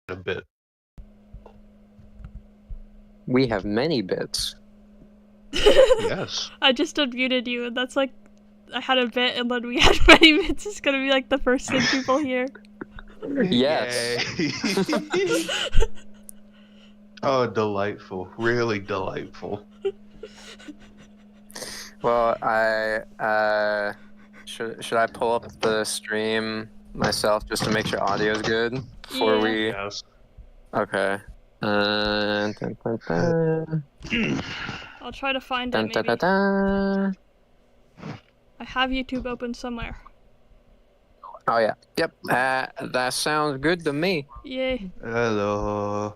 a bit. We have many bits. Yes. I just unmuted you, and that's like, I had a bit, and then we had many bits. It's gonna be like the first thing people hear. Yes. Yay. Oh, delightful. Really delightful. Well, should I pull up the stream myself just to make sure audio's good before we? Yes. Okay. Dun, dun, dun. I'll try to find Dun, it, dun, maybe. dun, dun. I have YouTube open somewhere. Oh yeah. Yep. That sounds good to me. Yay. Hello.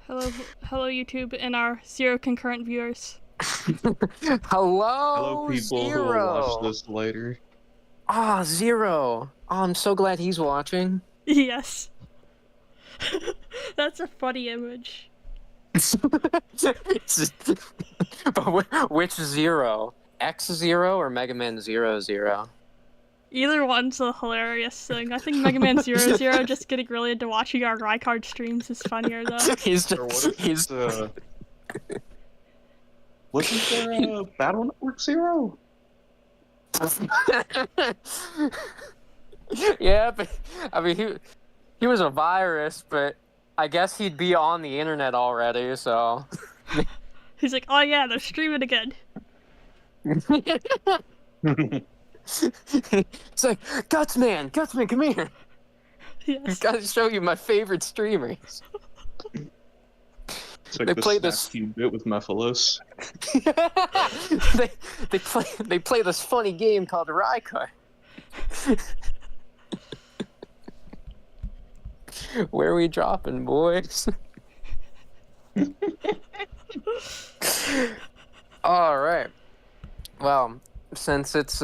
Hello YouTube and our 0 concurrent viewers. Hello, People Zero. who will watch this later. Ah, Zero. Oh, I'm so glad he's watching. Yes. That's a funny image. But which Zero? X-Zero or Mega Man 00? Either one's a hilarious thing. I think Mega Man 00 just getting really into watching our RAICARD streams is funnier though. Wasn't there a Battle Network 0? Yeah, but I mean he was a virus, but I guess he'd be on the internet already, so. He's like, oh yeah, they're streaming again. It's like, Gutsman, come here. Yes. Gotta show you my favorite streamers. It's like They the play this- snack you bit with Mephilos. they play this funny game called RAICARD. Where are we dropping, boys? All right. Well, since it's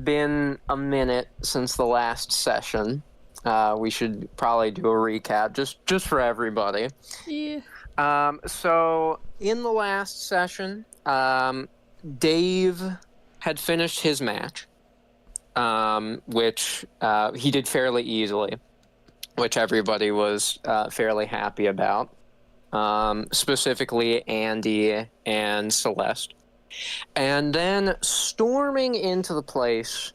been a minute since the last session, we should probably do a recap just for everybody. Yeah. So in the last session, Dave had finished his match, which he did fairly easily, which everybody was fairly happy about, specifically Andy and Celeste. And then storming into the place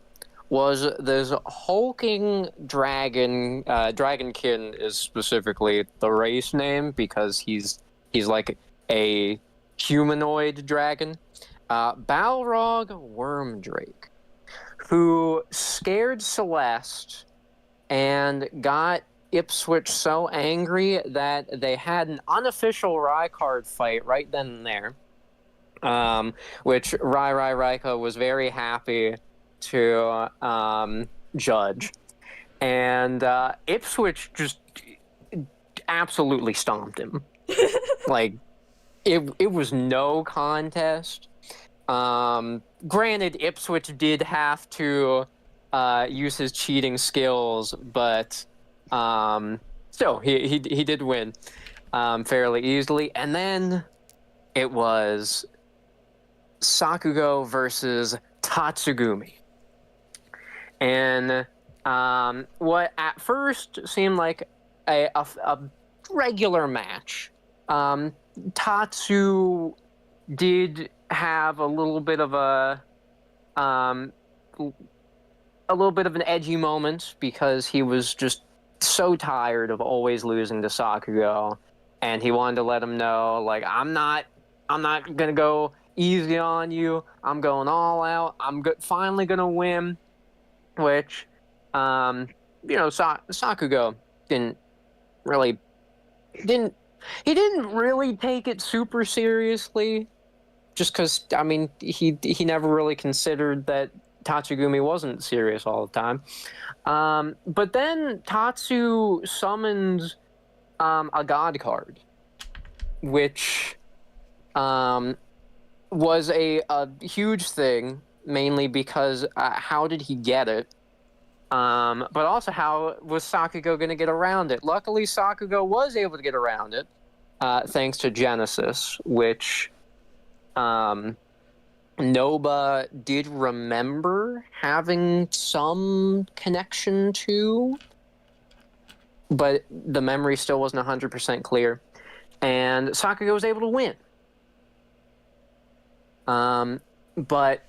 was this hulking dragon. Dragonkin is specifically the race name because he's like a humanoid dragon. Balrog Wormdrake, who scared Celeste and got Ipswitch so angry that they had an unofficial RAICARD fight right then and there, which Raika was very happy to judge. And Ipswitch just absolutely stomped him. Like, it was no contest. Granted, Ipswitch did have to use his cheating skills, but still, he did win fairly easily. And then it was Sakugo versus Tatsugumi. And what at first seemed like a regular match, Tatsu did have a little bit of an edgy moment because he was just so tired of always losing to Sakugo, and he wanted to let him know, like, I'm not gonna go easy on you. I'm going all out. I'm finally gonna win. Which, Sakugo didn't really take it super seriously, just because, I mean, he never really considered that Tatsugumi wasn't serious all the time. But then Tatsu summons a god card, which was a huge thing, mainly because how did he get it? But also, how was Sakugo going to get around it? Luckily, Sakugo was able to get around it, thanks to Genesis, which Noba did remember having some connection to. but the memory still wasn't 100% clear. And Sakugo was able to win. But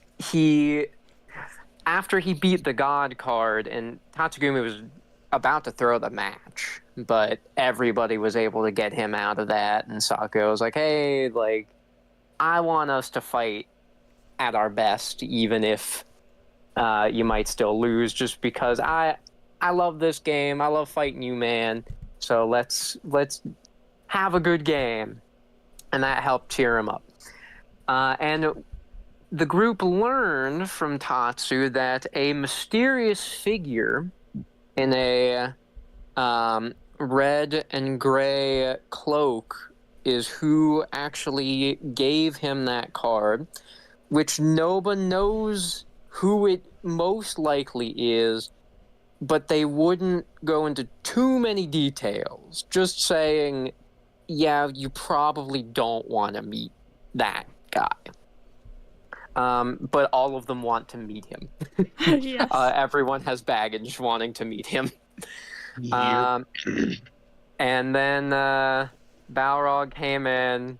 after he beat the God card, and Tatsugumi was about to throw the match, but everybody was able to get him out of that, and Sakugo was like, hey, like, I want us to fight at our best, even if you might still lose, just because I love this game. I love fighting you, man. So let's have a good game. And that helped cheer him up. And the group learned from Tatsu that a mysterious figure in a red and gray cloak is who actually gave him that card, which Noba knows who it most likely is, but they wouldn't go into too many details. Just saying, yeah, you probably don't want to meet that guy. But all of them want to meet him. Yes. Everyone has baggage wanting to meet him. Yep. And then Balrog came in,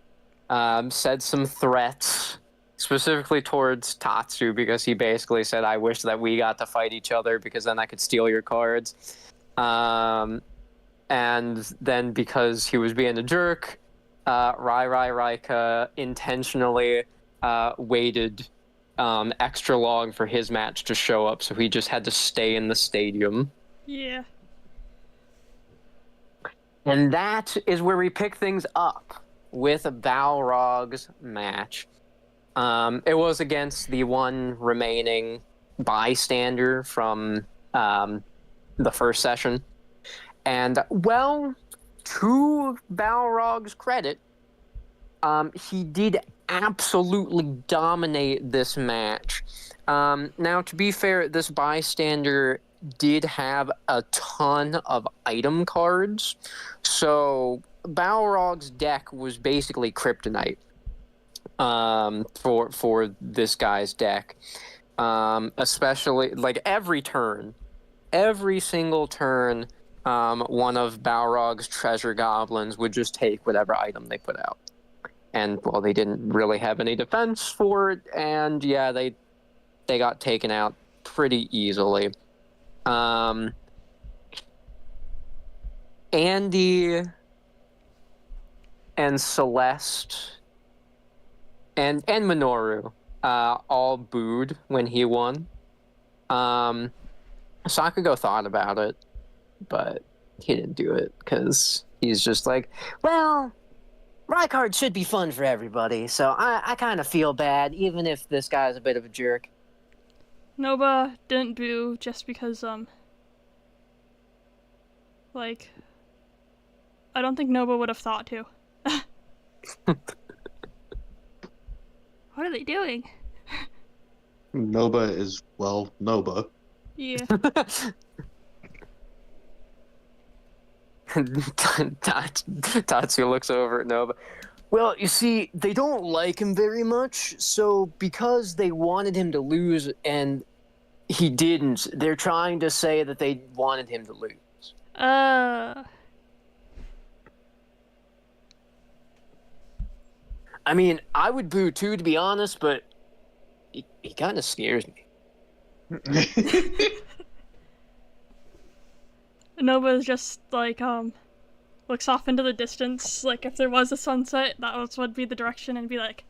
said some threats, specifically towards Tatsu, because he basically said, I wish that we got to fight each other, because then I could steal your cards. And then because he was being a jerk, Raika intentionally waited extra long for his match to show up, so he just had to stay in the stadium. Yeah. And that is where we pick things up with Balrog's match. It was against the one remaining bystander from the first session. And, well, to Balrog's credit, he did absolutely dominate this match. Now, to be fair, this bystander did have a ton of item cards, so Balrog's deck was basically kryptonite for this guy's deck. Especially, like, every single turn, one of Balrog's treasure goblins would just take whatever item they put out. And, well, they didn't really have any defense for it, and, yeah, they got taken out pretty easily. Andy and Celeste and Minoru all booed when he won. Sakugo thought about it, but he didn't do it because he's just like, well, RAICARD should be fun for everybody, so I kind of feel bad, even if this guy's a bit of a jerk. Noba didn't boo just because, like, I don't think Noba would have thought to. What are they doing? Noba is, well, Noba. Yeah. Tatsu looks over at Noba. Well, you see, they don't like him very much, so because they wanted him to lose and he didn't, they're trying to say that they wanted him to lose. I mean, I would boo too, to be honest, but he kind of scares me. Noba's just, like, looks off into the distance, like, if there was a sunset, that would be the direction, and be like,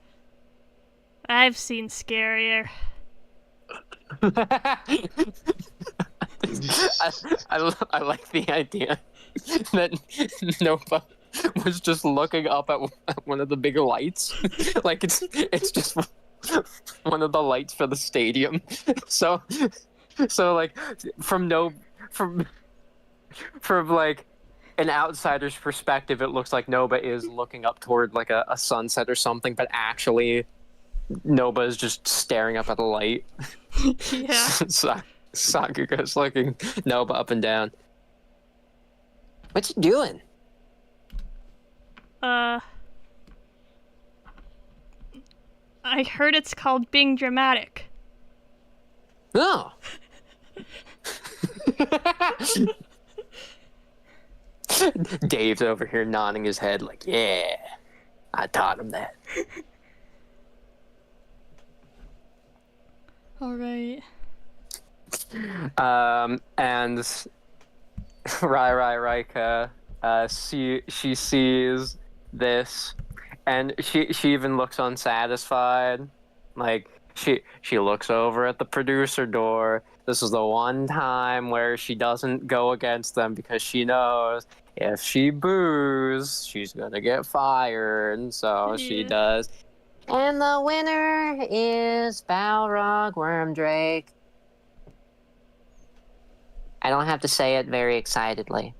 I've seen scarier. I like the idea that Noba was just looking up at one of the big lights. Like, it's just one of the lights for the stadium. So like, from like an outsider's perspective, it looks like Noba is looking up toward like a sunset or something, but actually Noba is just staring up at a light. Yeah. Sakugo's looking Noba up and down. What's he doing? I heard it's called being dramatic. Oh. Dave's over here nodding his head like, yeah, I taught him that. Alright. And Raika, she sees this, and she even looks unsatisfied. Like, she looks over at the producer door. This is the one time where she doesn't go against them because she knows if she boos, she's gonna get fired. So she does. And the winner is Balrog Wormdrake. I don't have to say it very excitedly.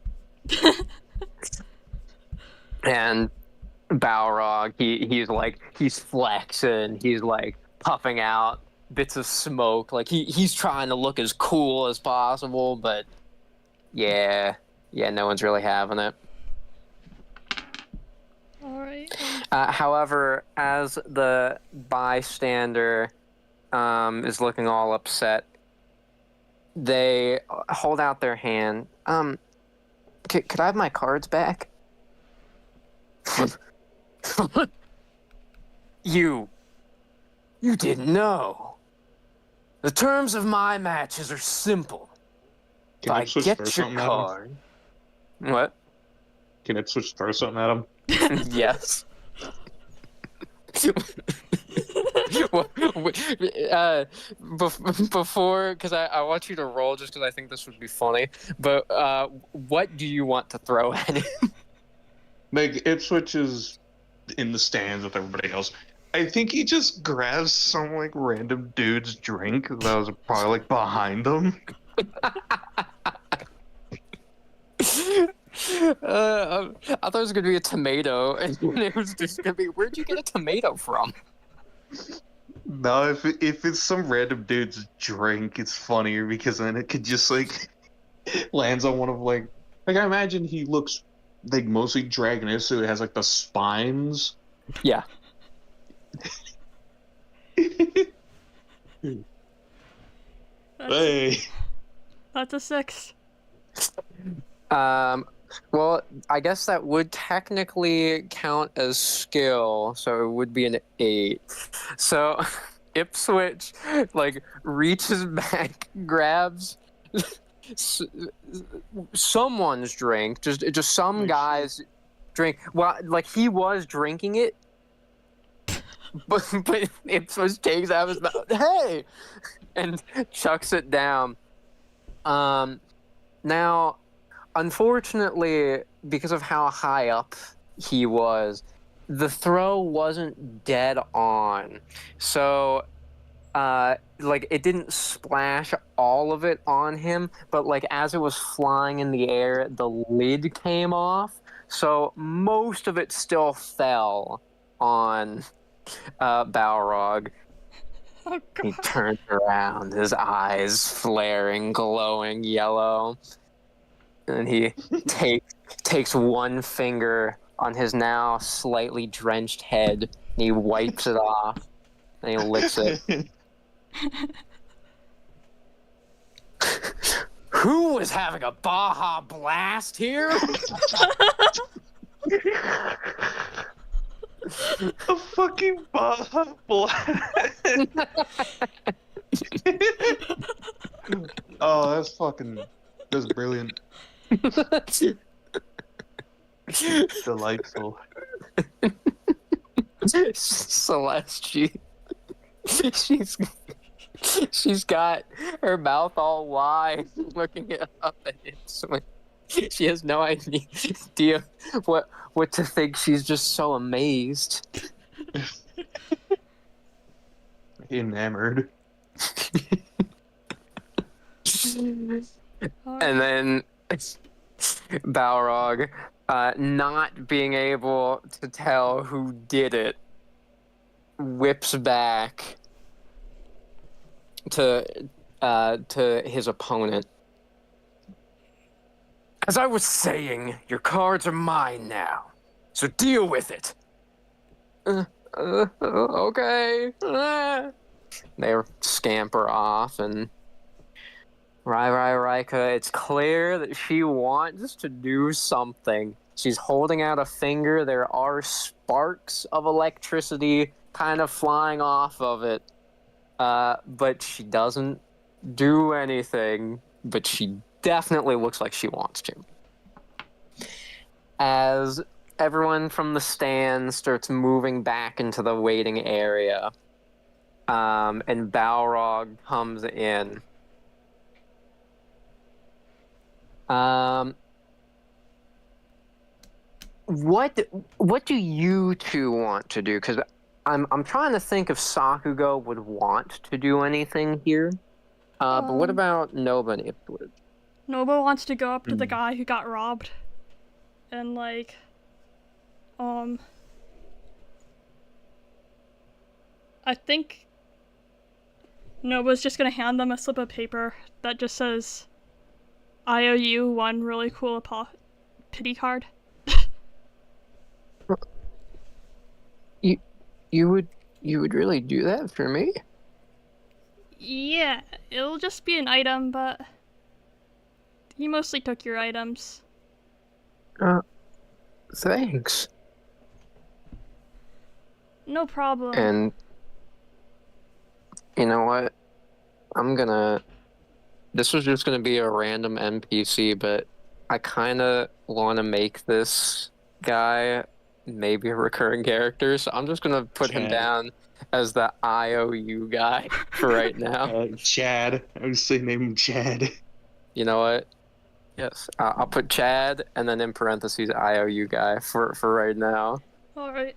And Balrog, he's flexing, he's like puffing out bits of smoke, like he's trying to look as cool as possible, but yeah, no one's really having it. Alright. However, as the bystander is looking all upset, they hold out their hand. Could I have my cards back? You didn't know. The terms of my matches are simple. If I get your card... What? Can Ipswitch throw something at him? Yes. Before, because I want you to roll just because I think this would be funny, but what do you want to throw at him? Like, Ipswitch is in the stands with everybody else. I think he just grabs some, like, random dude's drink that was probably, like, behind him. I thought it was going to be a tomato, and it was just going to be, where'd you get a tomato from? No, if it's some random dude's drink, it's funnier because then it could just, like, lands on one of, like, I imagine he looks, like, mostly dragonous, so it has, like, the spines. Yeah. Hey. That's a 6. Well, I guess that would technically count as skill, so it would be an 8. So, Ipswitch, like, reaches back, grabs someone's drink, just some guy's drink. Well, like, he was drinking it, but Ipswitch takes out his mouth, hey, and chucks it down. Now, unfortunately, because of how high up he was, the throw wasn't dead on. So, like, it didn't splash all of it on him, but, like, as it was flying in the air, the lid came off. So most of it still fell on Balrog. Oh, God. He turns around, his eyes flaring, glowing yellow. And he takes one finger on his now slightly drenched head, and he wipes it off, and he licks it. Who was having a Baja Blast here? A fucking Baja Blast. Oh, that's brilliant. Delightful. Celeste, she's got her mouth all wide, looking up at it. So she has no idea what to think. She's just so amazed. Enamored. And then Balrog, not being able to tell who did it, whips back to his opponent. As I was saying, your cards are mine now, so deal with it. Okay. They scamper off, and Raika, it's clear that she wants to do something. She's holding out a finger. There are sparks of electricity kind of flying off of it. But she doesn't do anything. But she definitely looks like she wants to. As everyone from the stand starts moving back into the waiting area, and Balrog comes in. What do you two want to do? Because I'm trying to think if Sakugo would want to do anything here. But what about Noba and Ipswitch? Noba wants to go up to the guy who got robbed, and like, I think Noba's just gonna hand them a slip of paper that just says, "I owe you one really cool pity card." You would really do that for me? Yeah, it'll just be an item, but he mostly took your items. Thanks. No problem. And you know what? This was just gonna be a random NPC, but I kinda wanna make this guy maybe a recurring character, so I'm just gonna put him down as the IOU guy for right now. Chad. I would say name him Chad. You know what? Yes, I'll put Chad and then in parentheses IOU guy for right now. All right.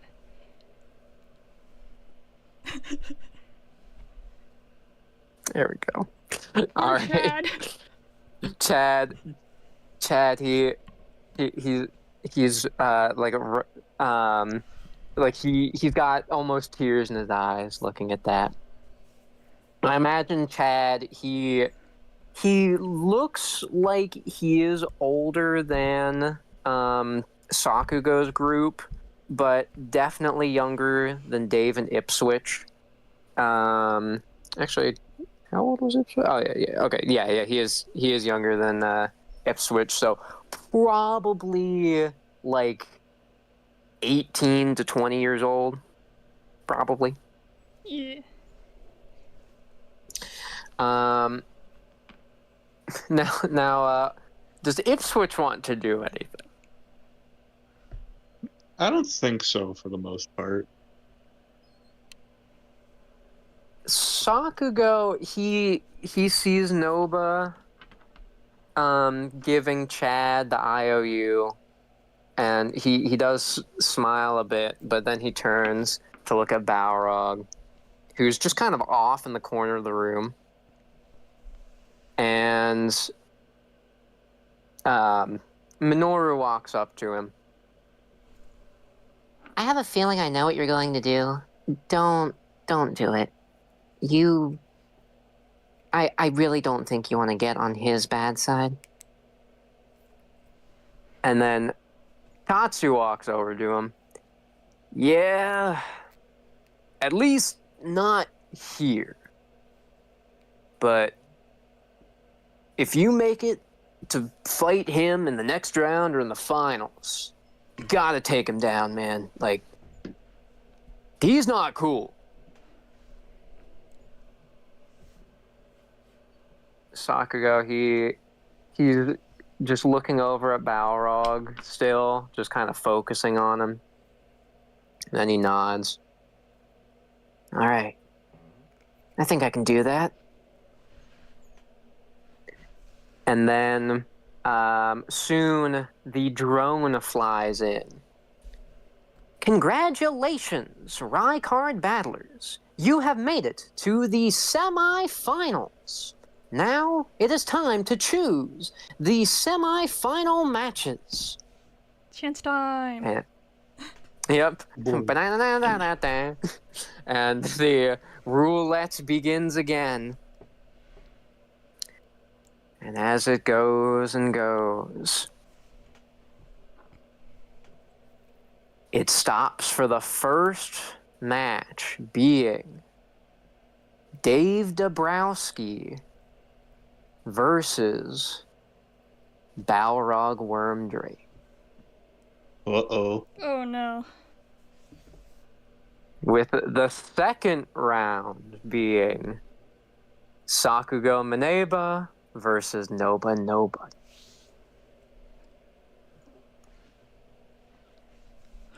There we go. All right. Chad. Chad. He's he's got almost tears in his eyes looking at that. I imagine Chad, he looks like he is older than Sakugo's group, but definitely younger than Dave and Ipswitch. Actually, how old was Ipswitch? Oh yeah. Okay, yeah. He is younger than Ipswitch, so probably like 18 to 20 years old, probably. Yeah. Now, does Ipswitch want to do anything? I don't think so, for the most part. Sakugo, he sees Noba giving Chad the IOU, and he does smile a bit, but then he turns to look at Balrog, who's just kind of off in the corner of the room. And Minoru walks up to him. I have a feeling I know what you're going to do. Don't do it. I really don't think you want to get on his bad side. And then Tatsu walks over to him. Yeah, at least not here. But if you make it to fight him in the next round or in the finals, you gotta take him down, man. Like, he's not cool. Sakugo, he's just looking over at Balrog still, just kind of focusing on him. And then he nods. All right. I think I can do that. And then soon the drone flies in. Congratulations, RAICARD battlers. You have made it to the semi-finals. Now it is time to choose the semi-final matches. Chance time. Yep. And the roulette begins again. And as it goes and goes, it stops for the first match being Dave Dabrowski versus Balrog Wormdrake. Uh-oh. Oh no. With the second round being Sakugo Maneba versus Noba.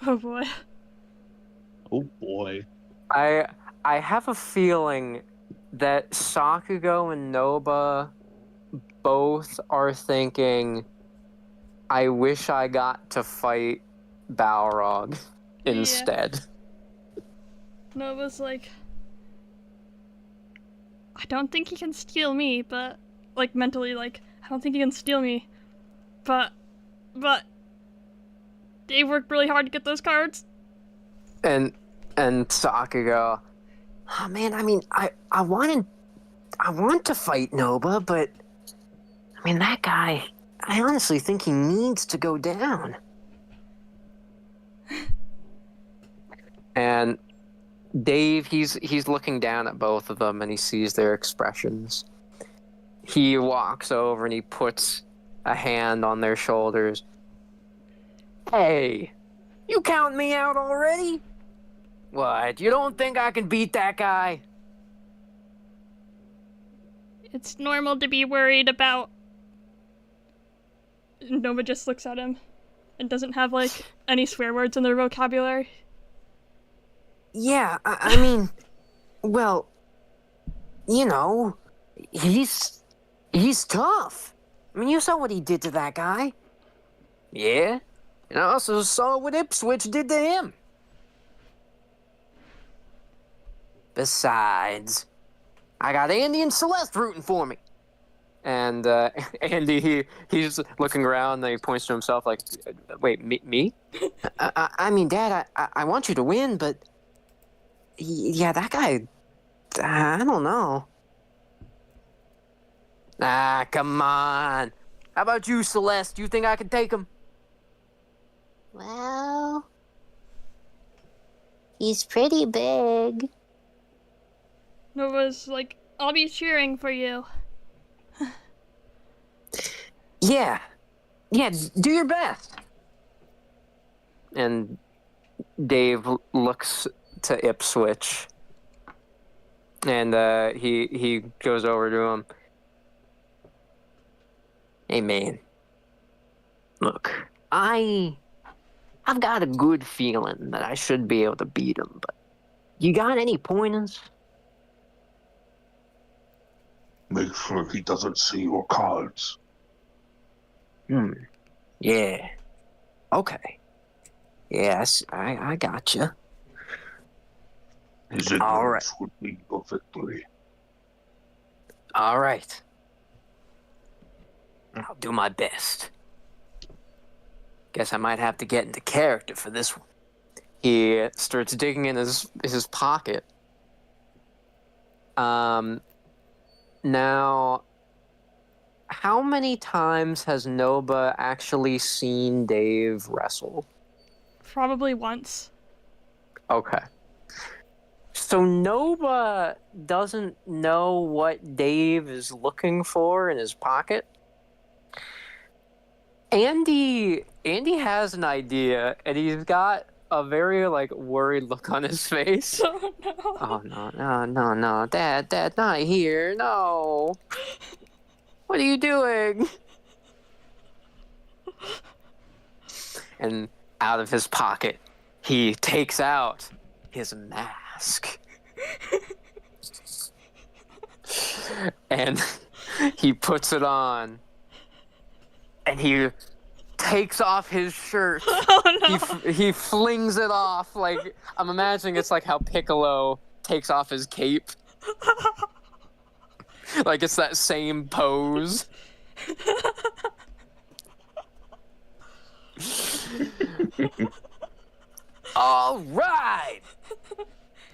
Oh boy. Oh boy. I have a feeling that Sakugo and Noba both are thinking, I wish I got to fight Balrog instead. Nova's like, I don't think he can steal me, but like mentally, like, I don't think he can steal me, but Dave worked really hard to get those cards. And Sakugo, oh man, I mean, I want to fight Noba, but I mean, that guy, I honestly think he needs to go down. And Dave, he's looking down at both of them and he sees their expressions. He walks over and he puts a hand on their shoulders. Hey, you count me out already? What, you don't think I can beat that guy? It's normal to be worried about. Nova just looks at him and doesn't have like any swear words in their vocabulary. Yeah, I mean, well, you know, he's tough. I mean, you saw what he did to that guy. Yeah, and I also saw what Ipswitch did to him. Besides, I got Andy and Celeste rooting for me. And Andy, he's looking around and he points to himself like, wait, me? I mean, Dad, I want you to win, but yeah, that guy, I don't know. Ah, come on. How about you, Celeste? Do you think I can take him? Well, he's pretty big. Nova's like, I'll be cheering for you. Yeah, do your best. And Dave looks to Ipswitch, and he goes over to him. Hey man, look, I've got a good feeling that I should be able to beat him, but you got any pointers? Make sure he doesn't see your cards. Yeah. Okay. Yes, I gotcha. His All ignorance right. would lead to victory. All right. I'll do my best. Guess I might have to get into character for this one. He starts digging in his pocket. Now, how many times has Noba actually seen Dave wrestle? Probably once. Okay. So Noba doesn't know what Dave is looking for in his pocket? Andy has an idea, and he's got a very, like, worried look on his face. Oh no. Oh, no. Dad, not here. No. What are you doing? And out of his pocket, he takes out his mask. And he puts it on. And he takes off his shirt. Oh no. He flings it off. Like, I'm imagining it's like how Piccolo takes off his cape. Like, it's that same pose. All right!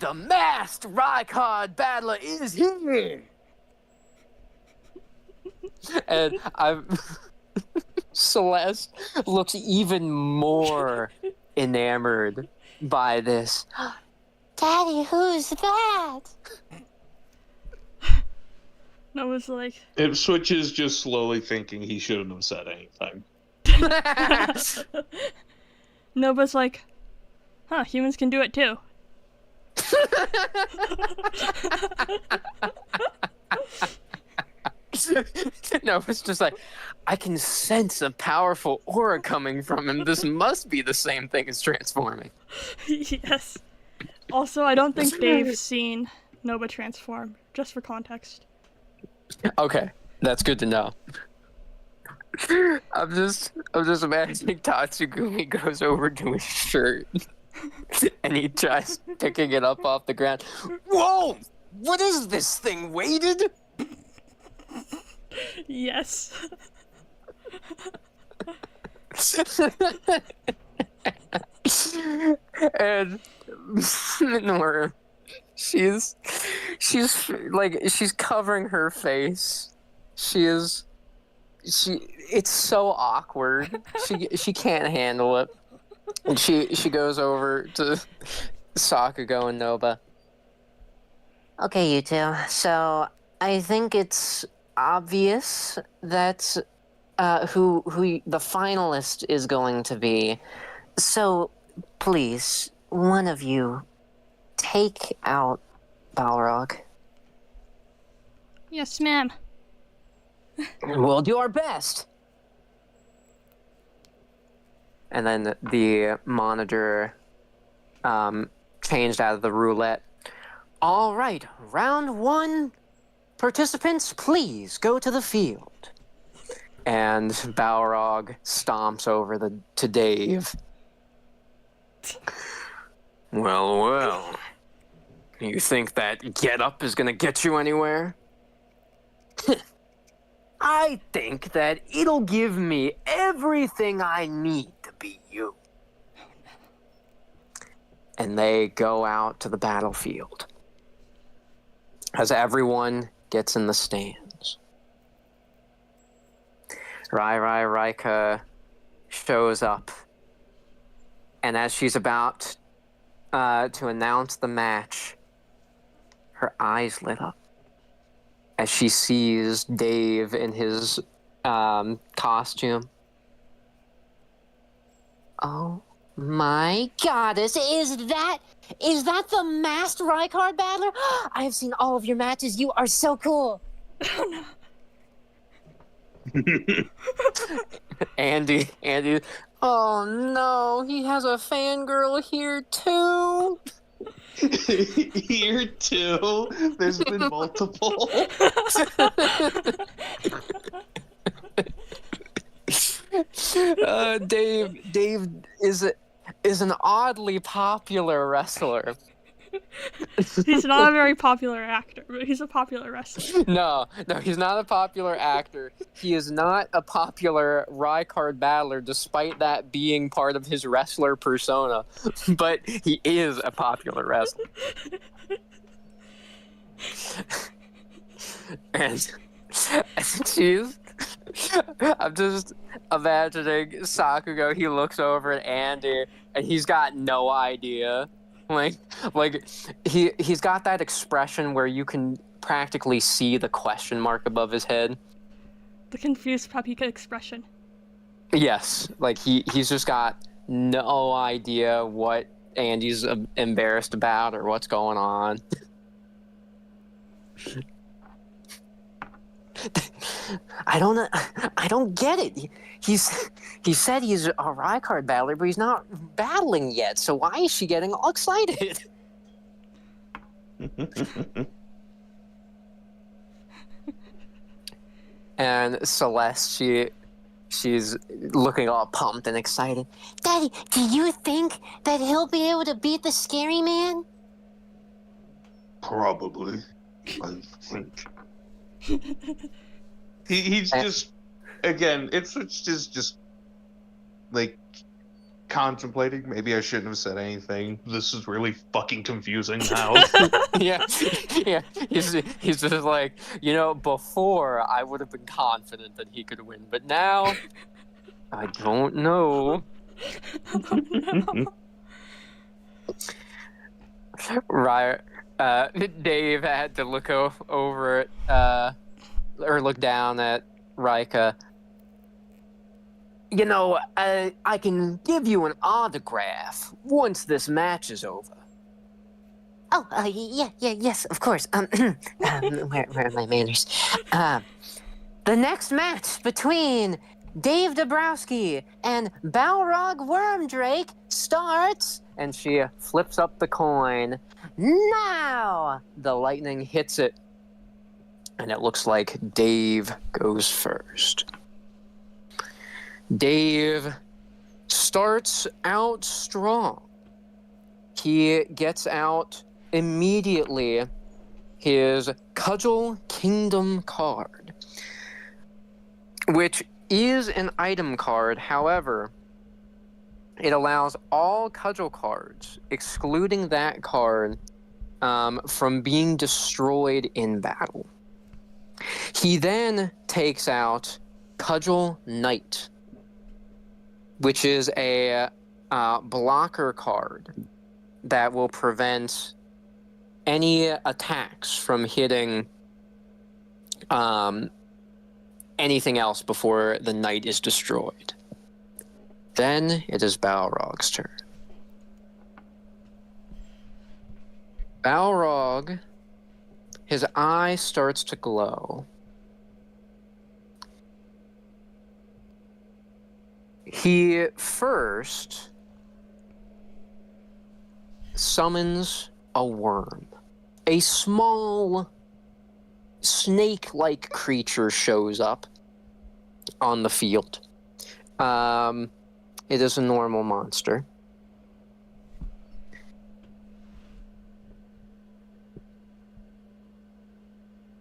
The masked RAICARD battler is here! And Celeste looks even more enamored by this. Daddy, who's that? Nova's like, Ipswitch is just slowly thinking he shouldn't have said anything. Nova's like, huh, humans can do it too. No, it's just like, I can sense a powerful aura coming from him. This must be the same thing as transforming. Yes. Also, I don't think Dave's seen Noba transform, just for context. Okay, that's good to know. I'm just imagining Tatsugumi goes over to his shirt and he tries picking it up off the ground. Whoa! What is this thing, weighted? Yes. And Nora, she's covering her face. It's so awkward. She can't handle it. And she goes over to Sakugo and Noba. Okay, you two. So I think it's obvious that who the finalist is going to be. So please, one of you, take out Balrog. Yes, ma'am. We'll do our best. And then the monitor changed out of the roulette. All right, round one. Participants, please go to the field. And Balrog stomps over to Dave. Well. You think that get-up is gonna get you anywhere? I think that it'll give me everything I need to be you. And they go out to the battlefield. As everyone gets in the stands. Raika shows up. And as she's about to announce the match, her eyes lit up as she sees Dave in his costume. Oh my goddess, is that the masked RAICARD battler? I have seen all of your matches. You are so cool. Oh no. Andy, oh no, he has a fangirl here too. Here too? There's been multiple. Dave is an oddly popular wrestler. He's not a very popular actor, but he's a popular wrestler. No, he's not a popular actor. He is not a popular RAICARD battler, despite that being part of his wrestler persona. But he is a popular wrestler. And I'm just imagining Sakugo, he looks over at Andy, and he's got no idea. Like he's got that expression where you can practically see the question mark above his head. The confused puppy expression. Yes, like he's just got no idea what Andy's embarrassed about or what's going on. I don't get it. He said he's a RAICARD battler, but he's not battling yet. So why is she getting all excited? And Celeste, she's looking all pumped and excited. Daddy, do you think that he'll be able to beat the scary man? Probably. I think. He's just, again, it's just like contemplating. Maybe I shouldn't have said anything. This is really fucking confusing now. yeah. He's just like, before I would have been confident that he could win, but now I don't know. Oh, no. Right. Dave had to look over at look down at Raika. You know, I can give you an autograph once this match is over. Oh, yes, of course. Where are my manners? The next match between Dave Dabrowski and Balrog Wormdrake starts. And she flips up the coin. Now! The lightning hits it. And it looks like Dave goes first. Dave starts out strong. He gets out immediately his Cudgel Kingdom card, which is an item card. However, it allows all Cudgel cards, excluding that card, from being destroyed in battle. He then takes out Cudgel Knight, which is a blocker card that will prevent any attacks from hitting anything else before the knight is destroyed. Then it is Balrog's turn. Balrog, his eye starts to glow. He first summons a worm. A small snake-like creature shows up on the field. It is a normal monster.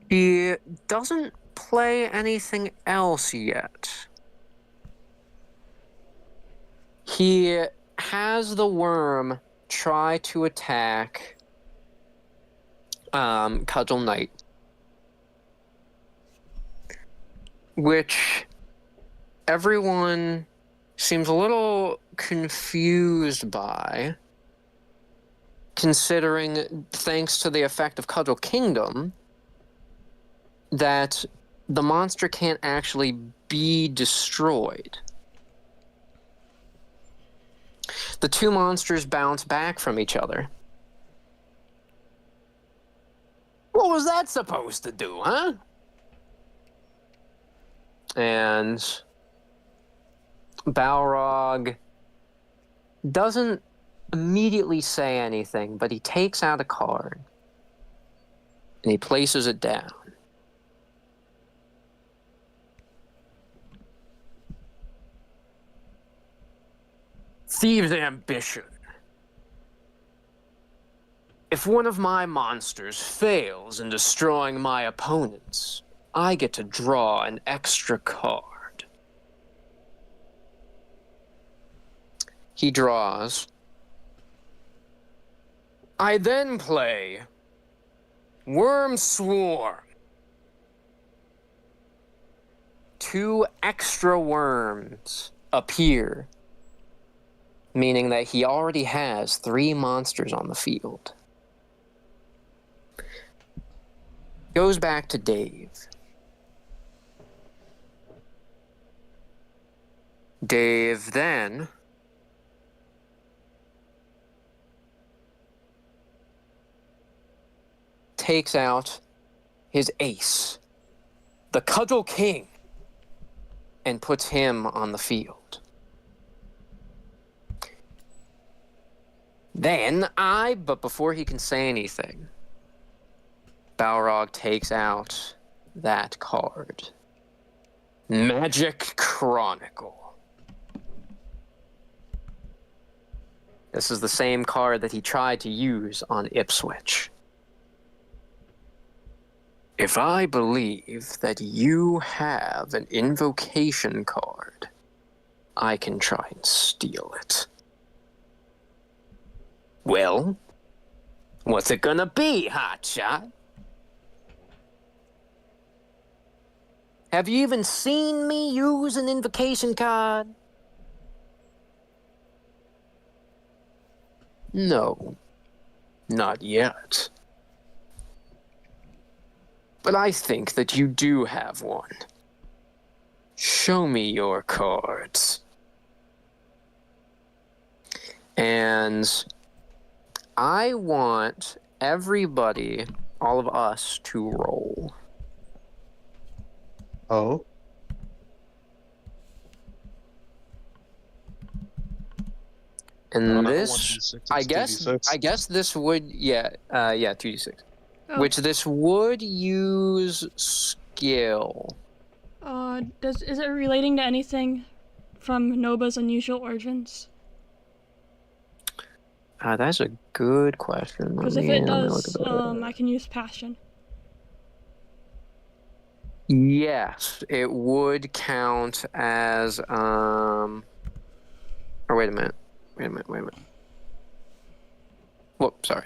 He doesn't play anything else yet. He has the worm try to attack Cudgel Knight, which everyone seems a little confused by, considering, thanks to the effect of Cudgel Kingdom, that the monster can't actually be destroyed. The two monsters bounce back from each other. What was that supposed to do, huh? And Balrog doesn't immediately say anything, but he takes out a card and he places it down. Thieves' ambition. If one of my monsters fails in destroying my opponents, I get to draw an extra card. He draws. I then play Worm Swarm. 2 extra worms appear, meaning that he already has 3 monsters on the field. Goes back to Dave. Dave then takes out his ace, the Cudgel King, and puts him on the field. Then but before he can say anything, Balrog takes out that card. Magic Chronicle. This is the same card that he tried to use on Ipswitch. If I believe that you have an invocation card, I can try and steal it. Well, what's it gonna be, hotshot? Have you even seen me use an invocation card? No, not yet. But I think that you do have one. Show me your cards. And I want everybody, all of us, to roll. Oh. And No, this, 1d6, I it's guess, 2d6. this would, yeah, 2d6. Oh. Which this would use skill. Is it relating to anything from Noba's unusual origins? That's a good question. Because if it does, I can use passion. Yes, it would count as, or wait a minute. Whoop, sorry.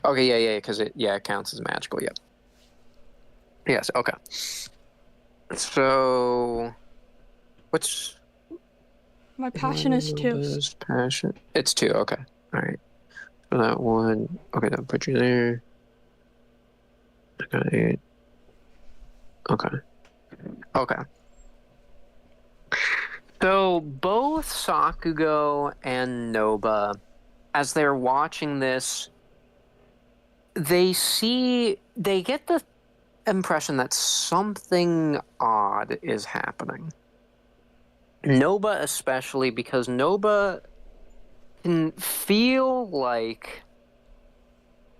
Okay, yeah, because it counts as magical, yep. Yes, okay. So, what's... My passion is 2. Passion? It's 2, okay. Alright. So that one... Okay, then put you there. I got 8. Okay. Okay. So, both Sakugo and Noba, as they're watching this, they get the impression that something odd is happening. Noba especially, because Noba can feel like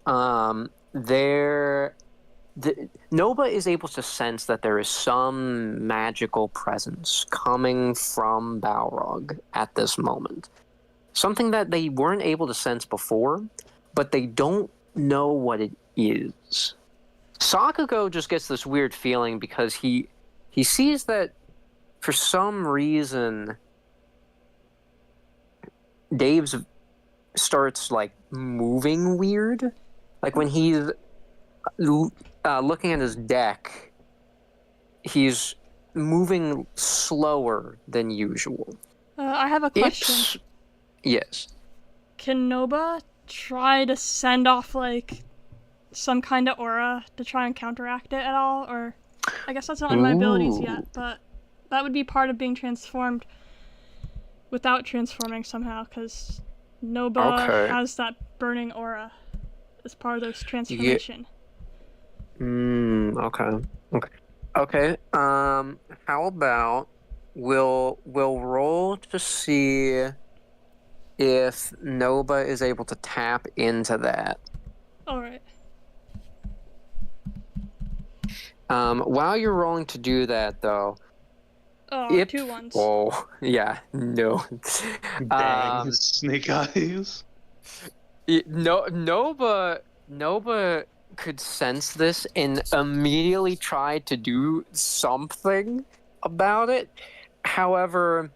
Noba is able to sense that there is some magical presence coming from Balrog at this moment. Something that they weren't able to sense before, but they don't know what it is. Sakugo just gets this weird feeling because he sees that for some reason Dave starts like moving weird. Like when he's looking at his deck, he's moving slower than usual. I have a question. Yes. Can Noba try to send off like some kind of aura to try and counteract it at all? Or I guess that's not in my abilities yet, but that would be part of being transformed without transforming somehow, because Noba has that burning aura as part of this transformation. Okay. How about we'll roll to see if Noba is able to tap into that. Alright. While you're rolling to do that, though... Oh, 2 ones. Oh, yeah, no. Dang, snake eyes. Noba could sense this and immediately tried to do something about it. However,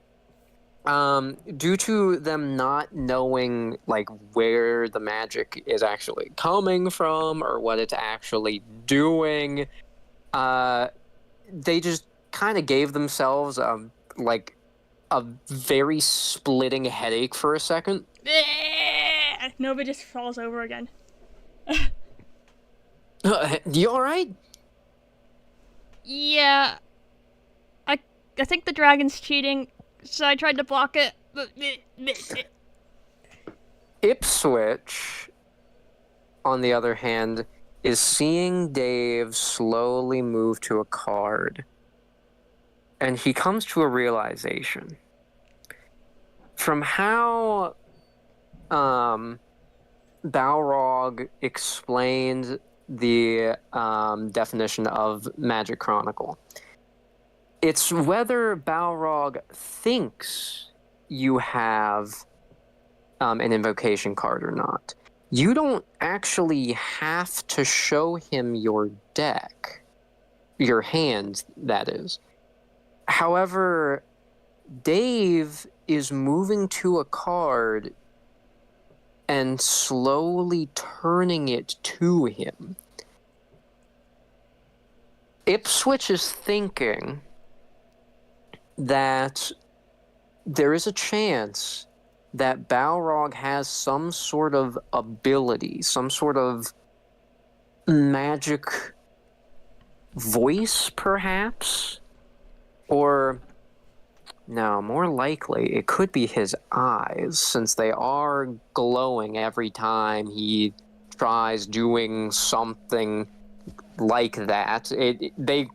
due to them not knowing like where the magic is actually coming from or what it's actually doing, they just kind of gave themselves like a very splitting headache for a second. Noba just falls over again. You alright? Yeah. I think the dragon's cheating, so I tried to block it. Ipswitch, on the other hand, is seeing Dave slowly move to a card. And he comes to a realization. From how Balrog explained the definition of Magic Chronicle, it's whether Balrog thinks you have an invocation card or not. You don't actually have to show him your deck. Your hand, that is. However, Dave is moving to a card and slowly turning it to him. Ipswitch is thinking that there is a chance that Balrog has some sort of ability, some sort of magic voice, perhaps? Or, no, more likely, it could be his eyes, since they are glowing every time he tries doing something like that. They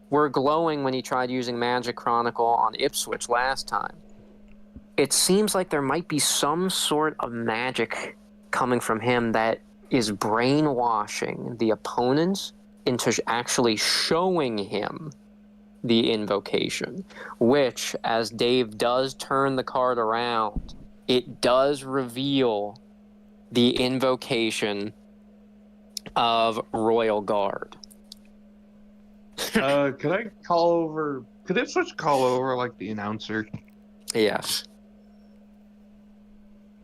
were glowing when he tried using Magic Chronicle on Ipswitch last time. It seems like there might be some sort of magic coming from him that is brainwashing the opponent into actually showing him the invocation, which, as Dave does turn the card around, it does reveal the invocation of Royal Guard. Could Ipswitch call over, like, the announcer? Yes.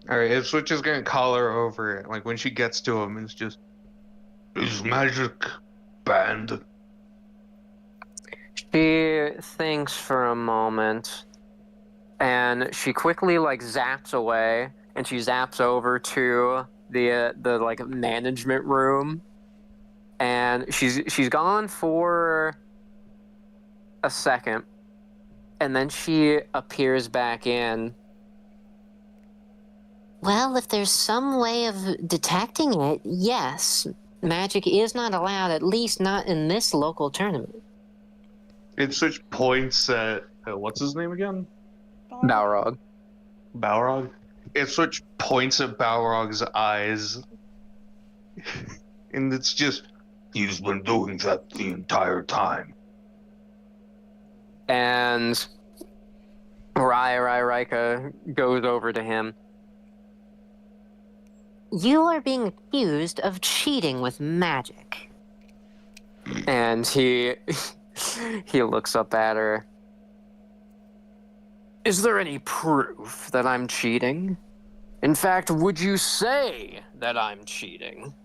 Alright, Ipswitch is gonna call her over, like, when she gets to him, it's just... Is magic banned? She thinks for a moment, and she quickly, like, zaps away, and she zaps over to the like, management room, and she's gone for a second, and then she appears back in. Well, if there's some way of detecting it, yes. Magic is not allowed, at least not in this local tournament. Ipswitch points at... what's his name again? Balrog. Balrog? Ipswitch points at Balrog's eyes. And it's just... He's been doing that the entire time. And Raika goes over to him. You are being accused of cheating with magic. And he looks up at her. Is there any proof that I'm cheating? In fact, would you say that I'm cheating?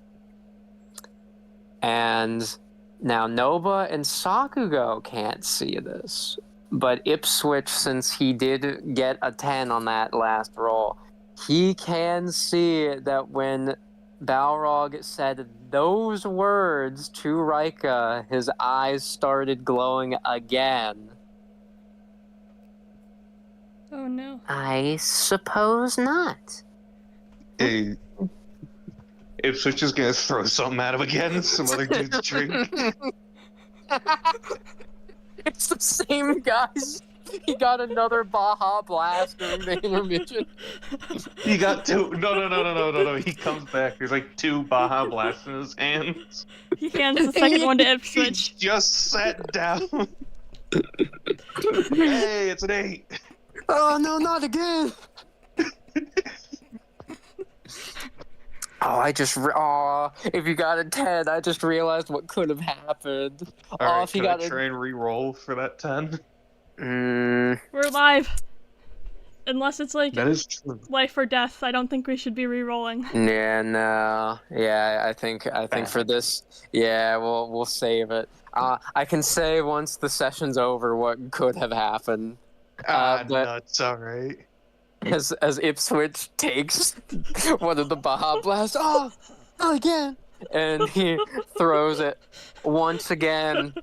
And now Noba and Sakugo can't see this. But Ipswitch, since he did get a 10 on that last roll, he can see that when Balrog said those words to Raika, his eyes started glowing again. Oh no. I suppose not. Hey, Ipswitch is gonna throw something at him again, some other dude's drink. It's the same guys. He got another Baja Blast during the intermission. He got two. No. He comes back. There's like two Baja Blasts in his hands. He hands the second one to He Ipswitch. just sat down. Hey, it's an 8. Oh, no, not again. If you got a 10, I just realized what could have happened. Alright, If you can I got try and re-roll for that 10? We're live. Unless it's like That is true. life or death, I don't think we should be re-rolling. Yeah, no. Yeah, I think for this, yeah, we'll save it. I can say once the session's over what could have happened. But Nuts, alright. as Ipswitch takes one of the Baja Blasts, not again, and he throws it once again.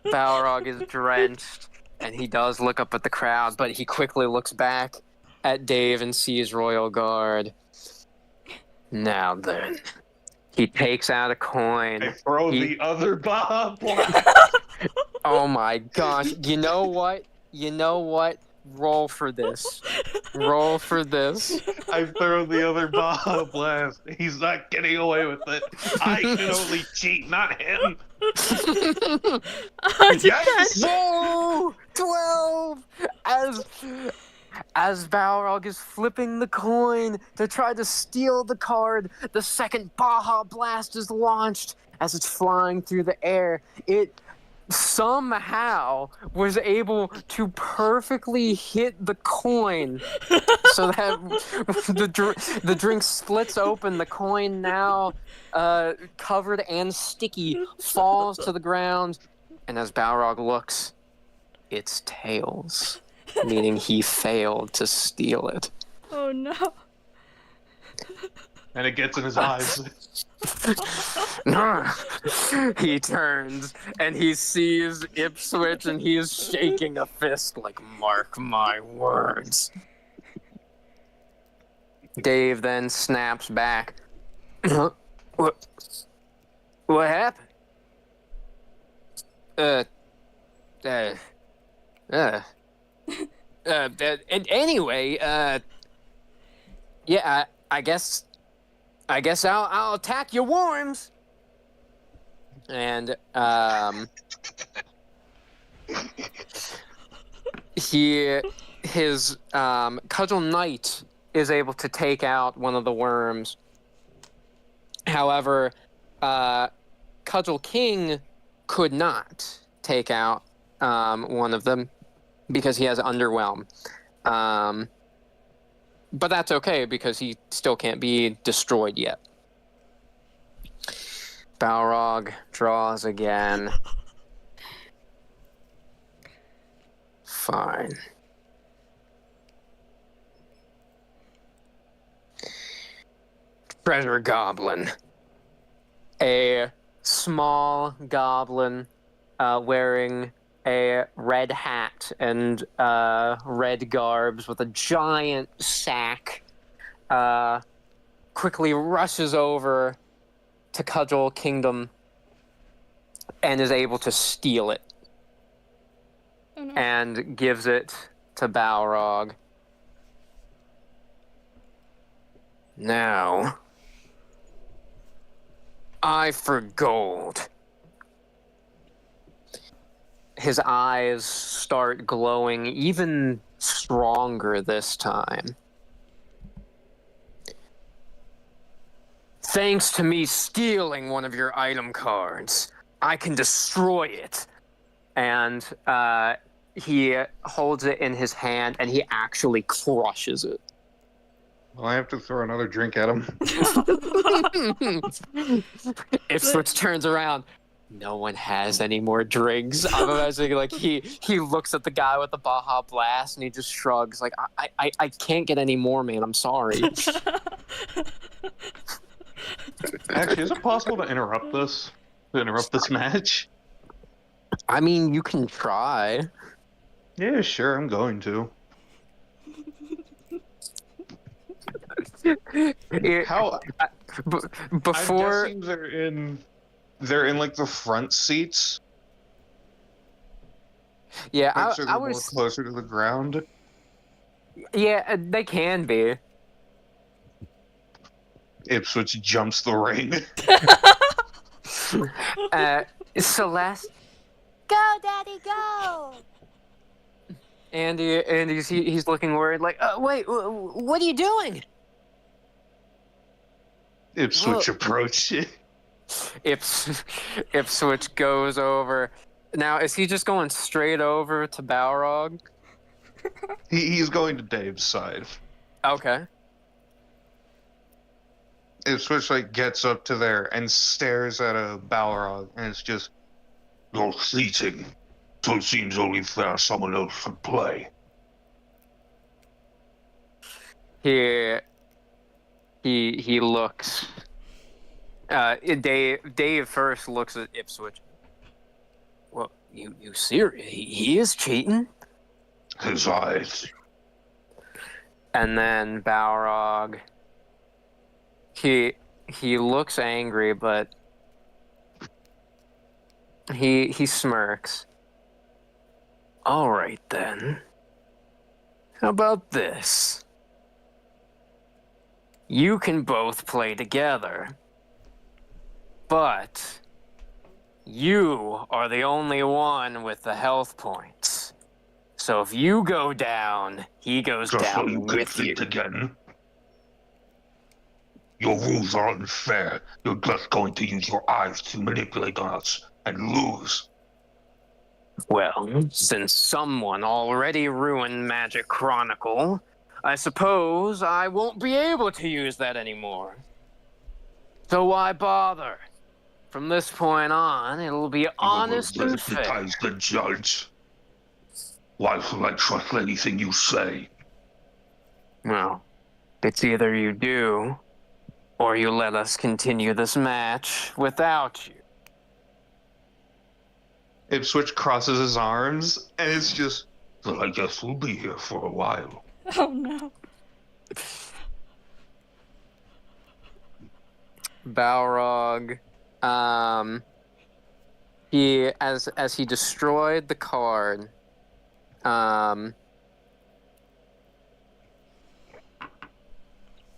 Balrog is drenched, and he does look up at the crowd, but he quickly looks back at Dave and sees Royal Guard. Now then, he takes out a coin. I throw the other Baja Blast. Oh my gosh! You know what? Roll for this. Roll for this. I throw the other Baja Blast. He's not getting away with it. I can only cheat, not him. Yes! Whoa! 12! As Balrog is flipping the coin to try to steal the card, the second Baja Blast is launched. As it's flying through the air, it somehow was able to perfectly hit the coin so that the drink splits open. The coin, now covered and sticky, falls to the ground, and as Balrog looks, it's tails, meaning he failed to steal it. Oh no. And it gets in his eyes. He turns and he sees Ipswitch and he is shaking a fist like, mark my words. Dave then snaps back. What happened? And anyway, yeah, I guess I'll attack your worms. And his Cudgel Knight is able to take out one of the worms. However, Cudgel King could not take out one of them because he has Underwhelm. But that's okay because he still can't be destroyed yet. Balrog draws again. Fine. Treasure Goblin. A small goblin wearing a red hat and red garbs with a giant sack quickly rushes over to Cudgel Kingdom and is able to steal it. Oh, no. And gives it to Balrog. Now, eye for gold. His eyes start glowing even stronger this time. Thanks to me stealing one of your item cards, I can destroy it. And he holds it in his hand and he actually crushes it. Well, I have to throw another drink at him. Ipswitch turns around. No one has any more drinks. I'm imagining like he looks at the guy with the Baja Blast and he just shrugs like I can't get any more, man. I'm sorry. Actually, is it possible to interrupt this? To interrupt this match? I mean, you can try. Yeah, sure, I'm going to. How before I'm guessing they're in like the front seats. yeah, Like, so I they're more was closer to the ground. yeah, they can be. Ipswitch jumps the ring. Celeste, Go, Daddy, go! Andy, he's looking worried. Like, wait, what are you doing? Ipswitch approached it. Ipswitch goes over. Now, is he just going straight over to Balrog? He's going to Dave's side. Okay. Ipswitch like gets up to there and stares at a Balrog, and it's just, "You're cheating. So it seems only fair someone else should play." He looks. Dave first looks at Ipswitch. Well, you serious? He is cheating? His eyes. And then Balrog. He looks angry, but he smirks. All right then. How about this? You can both play together. But you are the only one with the health points. So if you go down, he goes Just so down you can with you. think again. Your rules are unfair. You're just going to use your eyes to manipulate us and lose. Well, since someone already ruined Magic Chronicle, I suppose I won't be able to use that anymore. So why bother? From this point on, it'll be honest and fair. Deputize the judge. Why should I trust anything you say? Well, It's either you do, or you let us continue this match without you. Ipswitch crosses his arms, and it's just, well, I guess we'll be here for a while. Oh no. Balrog, he as he destroyed the card,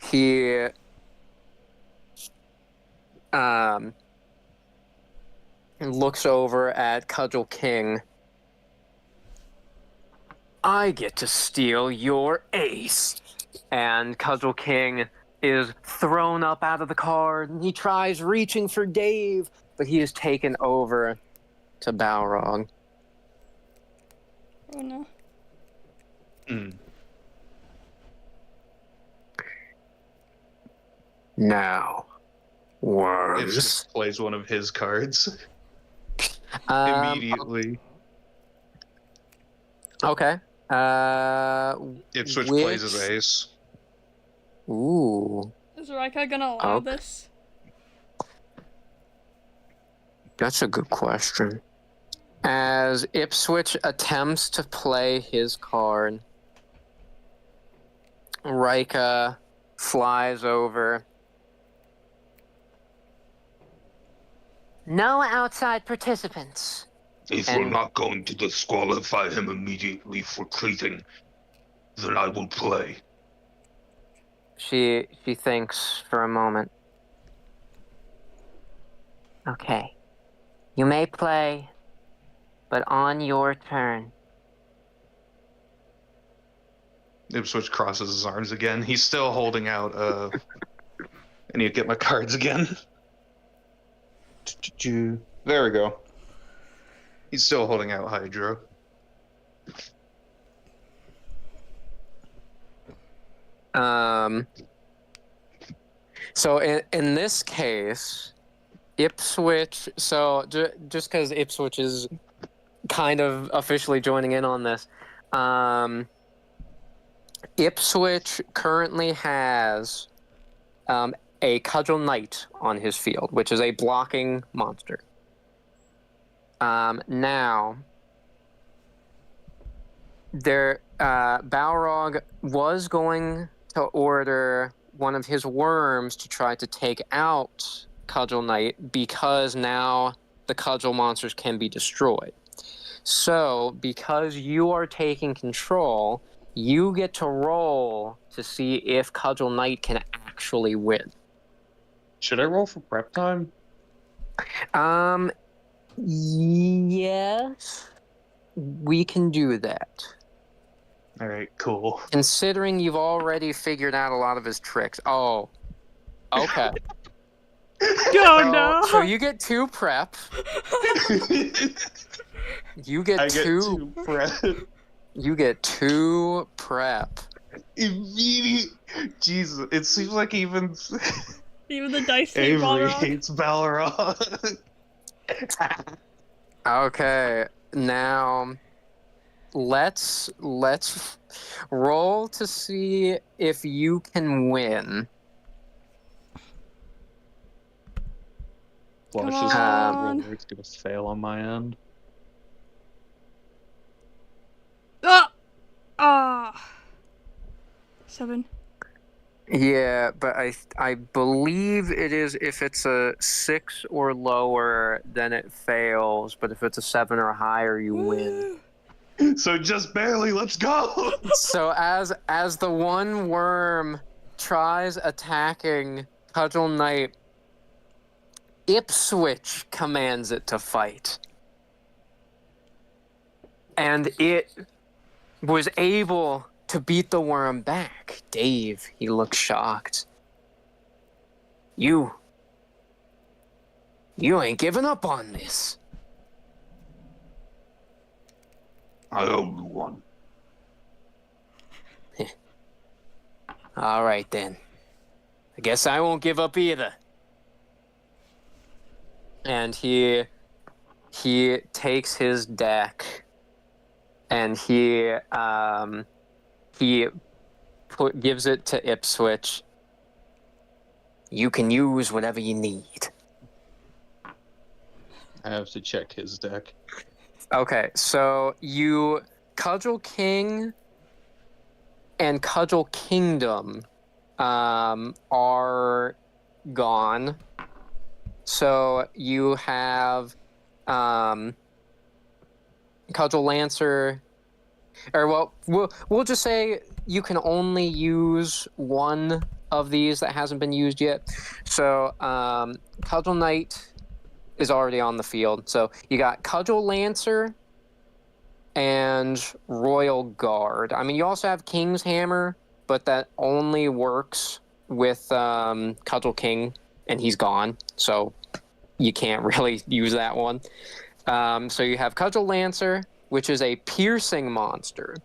he looks over at Cudgel King. I get to steal your ace. And Cudgel King is thrown up out of the card, and he tries reaching for Dave, but he is taken over to Balrog. Oh no. Now, worms. Ipswitch plays one of his cards immediately. Okay. Ipswitch plays his ace. Ooh. Is Raika gonna allow this? That's a good question. As Ipswitch attempts to play his card, Raika flies over. No outside participants. If we're not going to disqualify him immediately for treating, then I will play. She thinks for a moment. Okay. You may play, but on your turn. Ipswitch crosses his arms again. He's still holding out, I need to get my cards again. There we go. He's still holding out Hydro. So in this case, Ipswitch, so just because Ipswitch is kind of officially joining in on this, Ipswitch currently has a Cudgel Knight on his field, which is a blocking monster. Now, Balrog was going to order one of his worms to try to take out Cudgel Knight because now the Cudgel monsters can be destroyed. So, because you are taking control, you get to roll to see if Cudgel Knight can actually win. Should I roll for prep time? Yes, we can do that. All right, cool. Considering you've already figured out a lot of his tricks. Oh, okay. Oh no! So you get 2 prep. You get I two. get 2 prep. You get 2 prep. Immediate. Jesus, it seems like even Even the dice hate Avery Balrog. hates Balrog. Okay, now let's roll to see if you can win. Well, it's Come just on. it's gonna fail on my end. Ah! 7. Yeah, but I believe it is if it's a 6 or lower, then it fails. But if it's a 7 or higher, you win. So just barely. Let's go. So as the one worm tries attacking Cudgel Knight, Ipswitch commands it to fight, and it was able to beat the worm back. Dave, he looks shocked. You ain't giving up on this. I only won. All right, then. I guess I won't give up either. And he takes his deck, and he gives it to Ipswitch. You can use whatever you need. I have to check his deck. Okay, so you Cudgel King and Cudgel Kingdom are gone. So you have Cudgel Lancer, or well, we'll just say you can only use one of these that hasn't been used yet. So Cudgel Knight is already on the field. So you got Cudgel Lancer and Royal Guard. I mean, you also have King's Hammer, but that only works with Cudgel King, and he's gone. So you can't really use that one. So you have Cudgel Lancer, which is a piercing monster.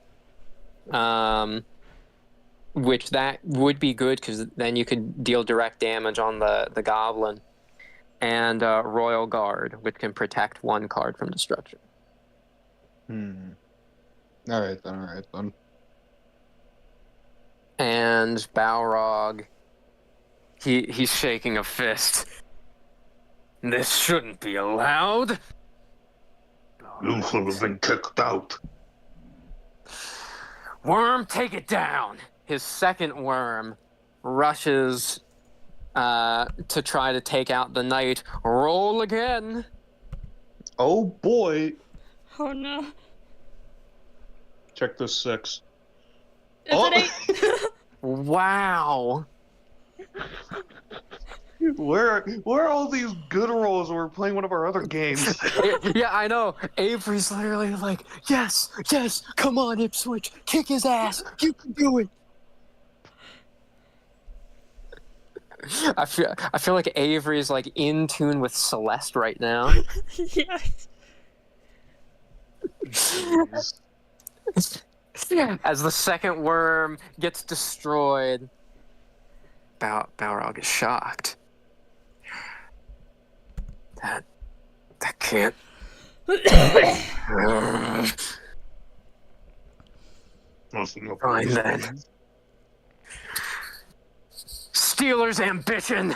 Which that would be good because then you could deal direct damage on the goblin. And Royal Guard, which can protect one card from destruction. Alright then. And Balrog, he's shaking a fist. This shouldn't be allowed. You should have been kicked out. Worm, take it down. His second worm rushes to try to take out the knight. Roll again. Oh boy! Oh no. Check this 6. It's an 8. Wow. Where are all these good rolls when we're playing one of our other games? Yeah, I know. Avery's literally like, yes, come on, Ipswitch, kick his ass. You can do it. I feel like Avery's like in tune with Celeste right now. Yes. As the second worm gets destroyed, Balrog is shocked. That can't. Fine then. Stealer's Ambition.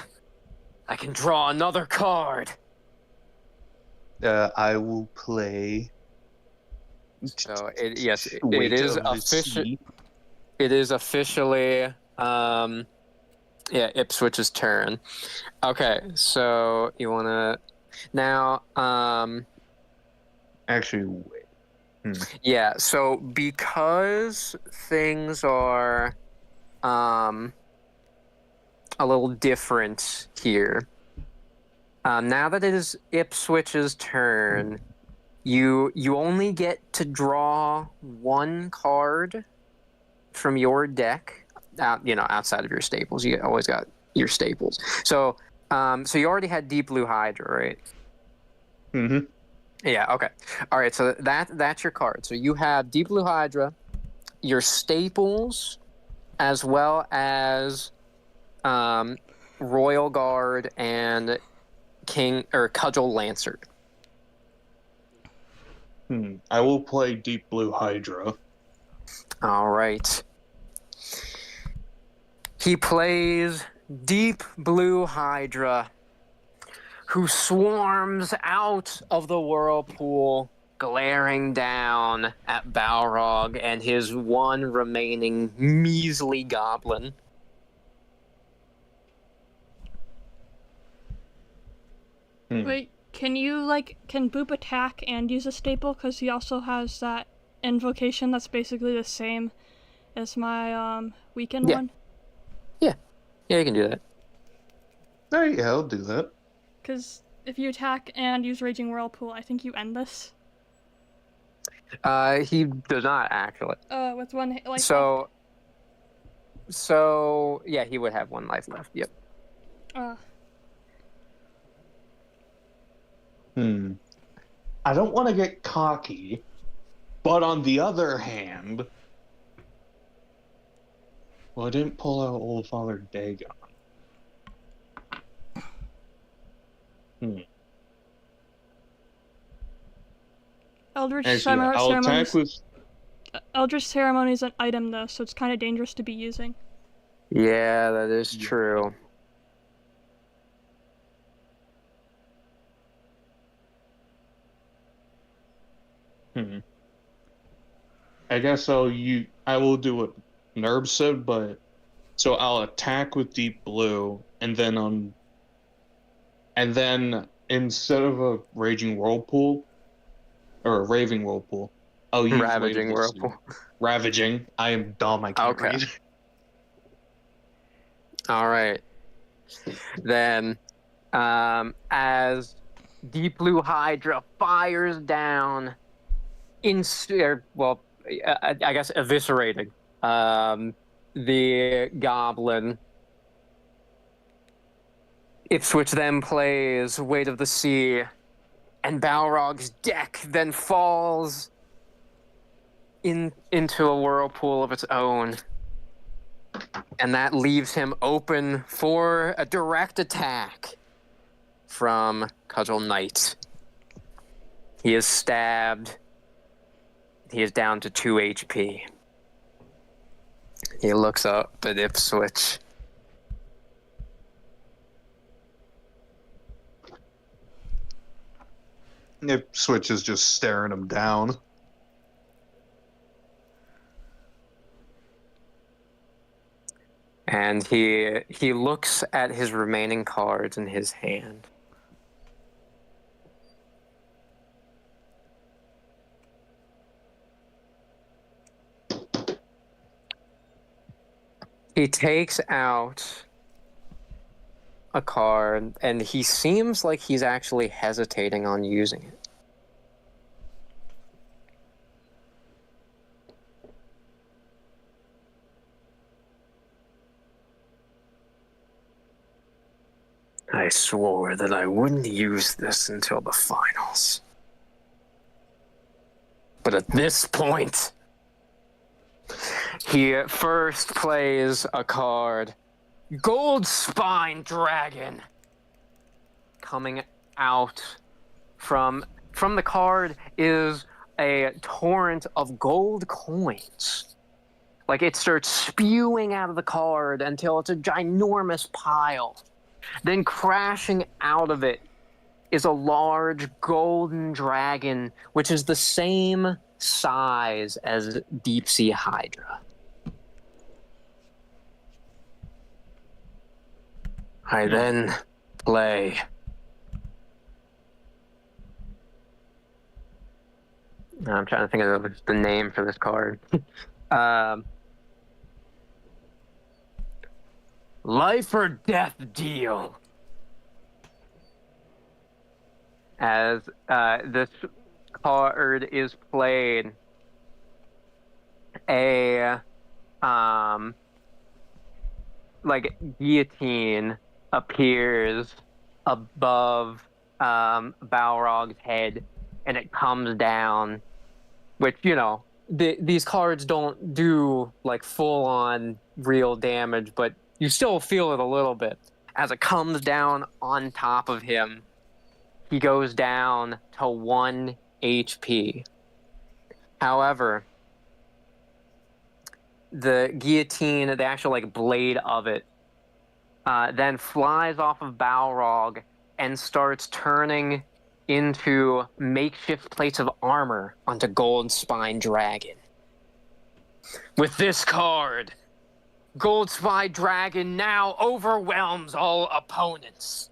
I can draw another card. I will play. So it is Weight official. of the Sea. It is officially Ipswitch's turn. Okay, so you wanna now Actually, wait. yeah, so because things are a little different here. Now that it is Ipswitch's turn, you only get to draw one card from your deck. Outside of your staples, you always got your staples. So you already had Deep Blue Hydra, right? Mm-hmm. Yeah. Okay. All right. So that's your card. So you have Deep Blue Hydra, your staples, as well as Royal Guard and Cudgel Lancer. I will play Deep Blue Hydra. All right. He plays Deep Blue Hydra, who swarms out of the whirlpool, glaring down at Balrog and his one remaining measly goblin. Wait, can Boop attack and use a staple? Because he also has that invocation that's basically the same as my weekend one. Yeah, you can do that. Oh, yeah, I'll do that. Because if you attack and use Raging Whirlpool, I think you end this. He does not actually. With one life So yeah, he would have one life left. Yep. I don't want to get cocky, but on the other hand, well, I didn't pull out Old Father Dagon. Eldritch Actually, I'll attack with. Eldritch Ceremony is an item, though, so it's kind of dangerous to be using. Yeah, that is true. I guess I will do what Nerb said, but so I'll attack with Deep Blue, and then instead of a Raging Whirlpool or a Raving Whirlpool, I'll use Ravaging Wave of the Sea. Whirlpool. Ravaging. I am dumb. I can't Okay. read. All right. Then, as Deep Blue Hydra fires down, I guess eviscerating the goblin, Ipswitch then plays Weight of the Sea, and Balrog's deck then falls into a whirlpool of its own. And that leaves him open for a direct attack from Cudgel Knight. He is stabbed. He is down to 2 HP. He looks up at Ipswitch. Ipswitch is just staring him down. And he looks at his remaining cards in his hand. He takes out a card, and he seems like he's actually hesitating on using it. I swore that I wouldn't use this until the finals. But at this point, he first plays a card, Gold Spine Dragon. Coming out from the card is a torrent of gold coins. Like, it starts spewing out of the card until it's a ginormous pile. Then crashing out of it is a large golden dragon, which is the same size as Deep Sea Hydra. I then play I'm trying to think of the name for this card. Life or Death Deal. As this card is played, a guillotine appears above Balrog's head, and it comes down, which, these cards don't do like full-on real damage, but you still feel it a little bit. As it comes down on top of him, he goes down to 1 HP. However, the guillotine, the actual blade of it, then flies off of Balrog and starts turning into makeshift plates of armor onto Gold Spine Dragon. With this card, Gold Spine Dragon now overwhelms all opponents.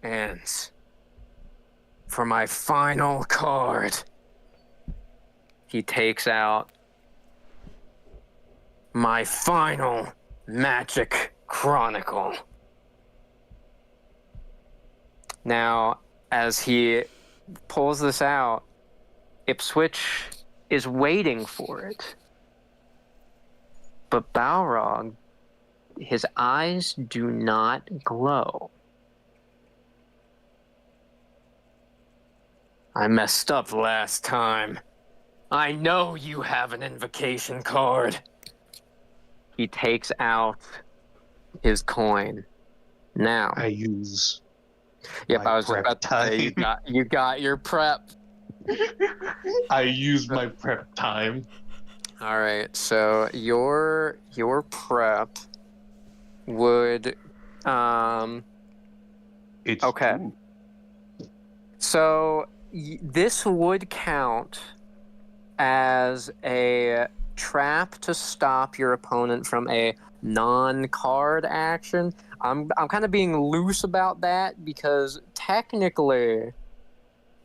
And for my final card, he takes out my final Magic Chronicle. Now, as he pulls this out, Ipswitch is waiting for it. But Balrog, his eyes do not glow. I messed up last time. I know you have an invocation card. He takes out his coin. Now. I use. Yep, my I was just prep about to say time. you got your prep. I use my prep time. All right, so your prep would It's okay. 2. So this would count as a trap to stop your opponent from a non-card action. I'm kind of being loose about that because technically,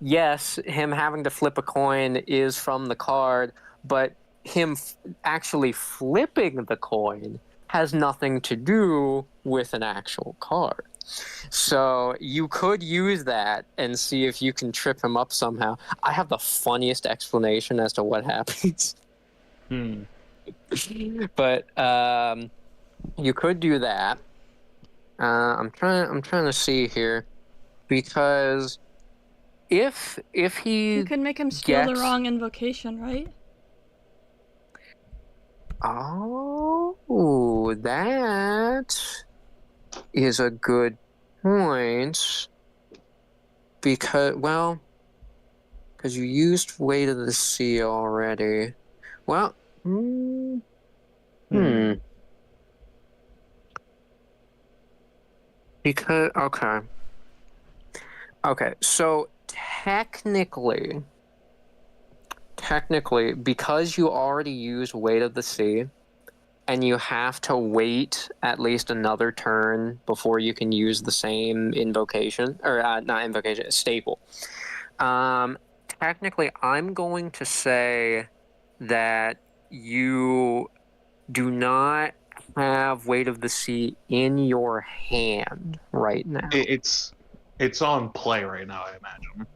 yes, him having to flip a coin is from the card, but him actually flipping the coin has nothing to do with an actual card. So you could use that and see if you can trip him up somehow. I have the funniest explanation as to what happens. But you could do that. I'm trying to see here because if he You could make him steal the gets- wrong invocation, right? Oh, that is a good point. Because you used Weight of the Sea already. Well, Because, okay, so technically, because you already used Weight of the Sea, and you have to wait at least another turn before you can use the same invocation, or not invocation, staple. Technically, I'm going to say that you do not have Weight of the Sea in your hand right now. It's on play right now, I imagine.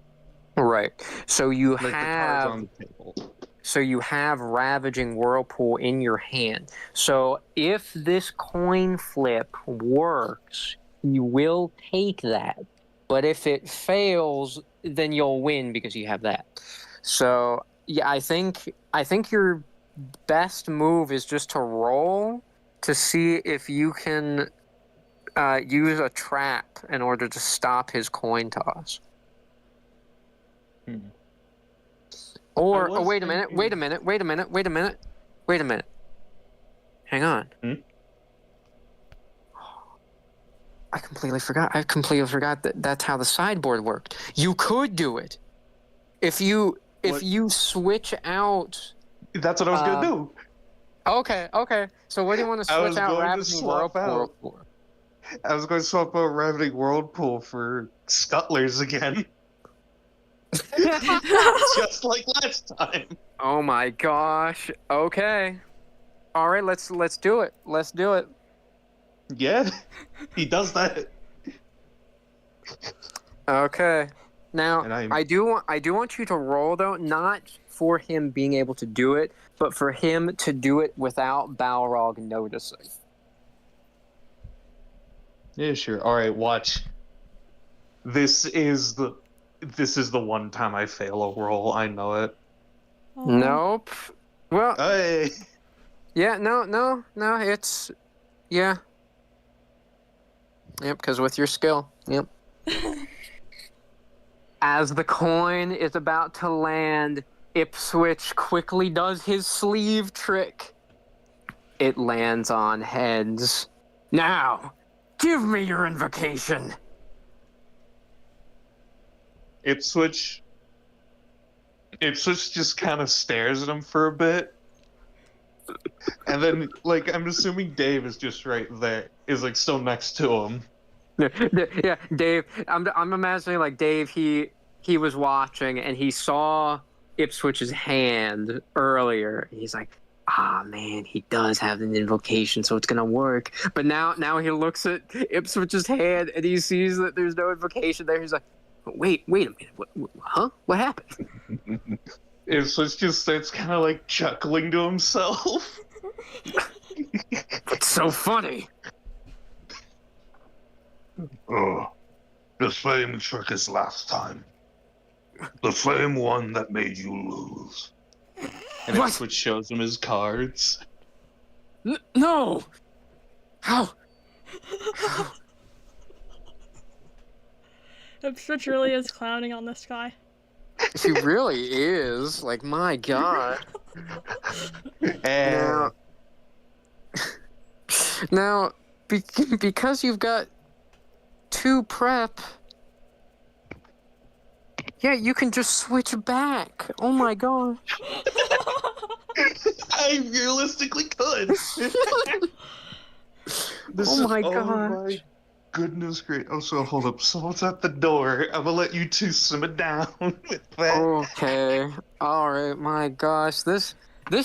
Right. So you Like the card's on the table. So you have Ravaging Whirlpool in your hand. So if this coin flip works, you will take that. But if it fails, then you'll win because you have that. So yeah, I think your best move is just to roll to see if you can use a trap in order to stop his coin toss. Or wait a minute. Hang on. I completely forgot that that's how the sideboard worked. You could do it. If you switch out. That's what I was gonna do. Okay. So what do you want to switch out Ravaging Whirlpool for? I was going to swap out Ravaging Whirlpool for Scuttlers again. Just like last time. Oh my gosh. Okay. All right, let's do it. Let's do it. Yeah, he does that. Okay. Now, And I do want you to roll though, not for him being able to do it, but for him to do it without Balrog noticing. Yeah, sure. All right, watch. This is the one time I fail a roll. I know it. Nope. Well, Hey. yeah, no. It's yeah. Yep, because with your skill. Yep. As the coin is about to land, Ipswitch quickly does his sleeve trick. It lands on heads. Now, give me your invocation. Ipswitch just kind of stares at him for a bit. And then, like, I'm assuming Dave is just right there, is like still next to him. Yeah, Dave. I'm imagining like Dave. He was watching and he saw Ipswitch's hand earlier. He's like, man, he does have an invocation, so it's gonna work. But now he looks at Ipswitch's hand and he sees that there's no invocation there. He's like, wait a minute, huh? What happened? Ipswitch just starts kind of like chuckling to himself. What's so funny? Oh, the same trick as last time. The same one that made you lose. And What? Ipswitch shows him his cards. No! How? Ipswitch really is clowning on this guy. He really is. Like, my God. And Now, because you've got 2 prep, yeah, you can just switch back. Oh my God. I realistically could. Oh my gosh. my goodness, great. Oh, so hold up. Someone's at the door. I'm gonna let you two simmer down with that. Okay. All right. My gosh, this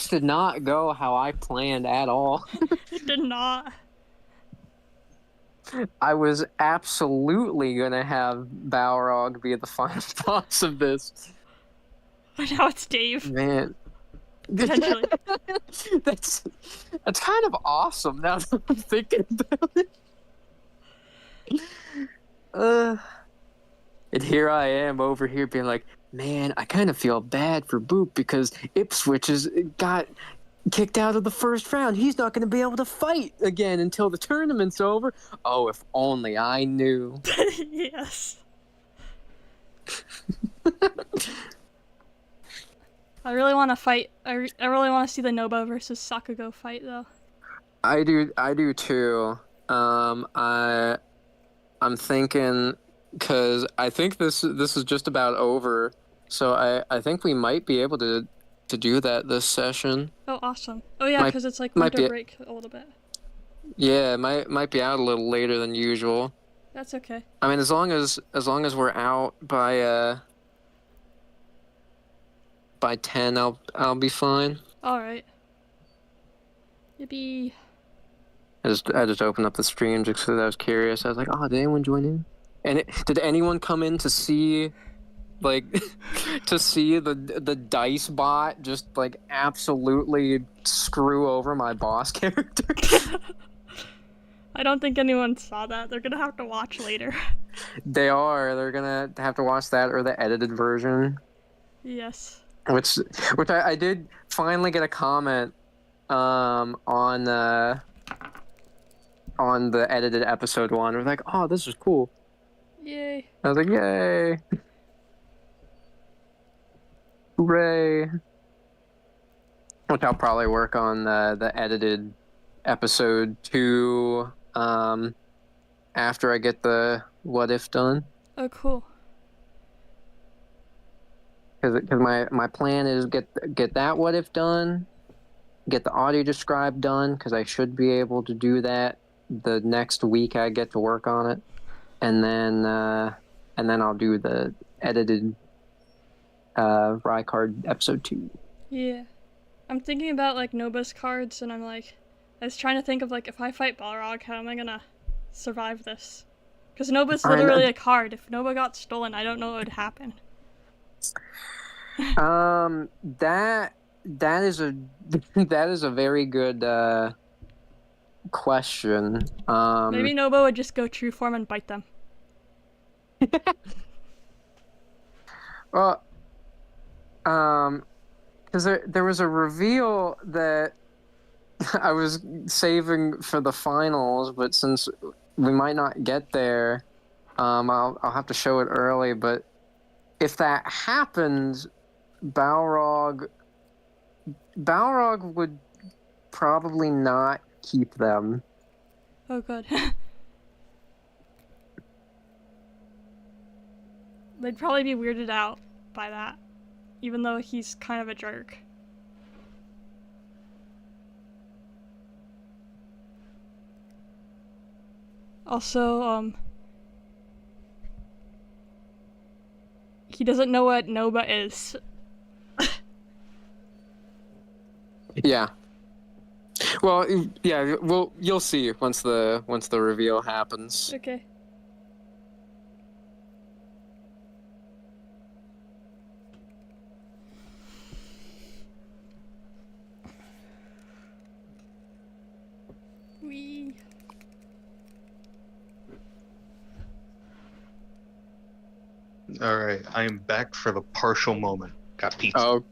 did not go how I planned at all. It did not. I was absolutely gonna have Balrog be the final boss of this. But now it's Dave. Man. Potentially. That's kind of awesome now that I'm thinking about it. And here I am over here being like, man, I kind of feel bad for Boop because Ipswitch has got kicked out of the first round. He's not going to be able to fight again until the tournament's over. Oh, if only I knew. Yes. I really want to fight. I really want to see the Noba versus Sakugo fight, though. I do too. I'm thinking, because I think this is just about over, so I think we might be able to do that this session. Oh, awesome. Oh yeah, because it's like winter break a little bit. Yeah, it might be out a little later than usual. That's okay. I mean, as long as we're out by 10, I'll be fine. All right. Yippee. I just opened up the stream just because I was curious. I was like, oh, did anyone join in? And did anyone come in to see, like, to see the dice bot just like absolutely screw over my boss character? I don't think anyone saw that. They're gonna have to watch later. They are. They're gonna have to watch that or the edited version. Yes. Which I did finally get a comment on the edited episode 1. It was like, oh, this is cool. Yay. I was like, yay. Hooray. Which I'll probably work on the edited episode 2 after I get the what if done. Oh, cool. Because my plan is get that what if done, get the audio describe done, because I should be able to do that the next week I get to work on it, and then I'll do the edited RAICARD episode 2. Yeah. I'm thinking about like Noba's cards, and I was trying to think of like, if I fight Balrog, how am I gonna survive this? Because Noba's literally a card. If Noba got stolen, I don't know what would happen. That is a very good question. Maybe Noba would just go true form and bite them. Well, because there was a reveal that I was saving for the finals, but since we might not get there, I'll have to show it early. But if that happens, Balrog would probably not keep them. Oh, good. They'd probably be weirded out by that, even though he's kind of a jerk. Also, he doesn't know what Noba is. Yeah. Well, yeah. Well, you'll see once the reveal happens. Okay. Wee. Alright, I am back for the partial moment. Got pizza. Oh,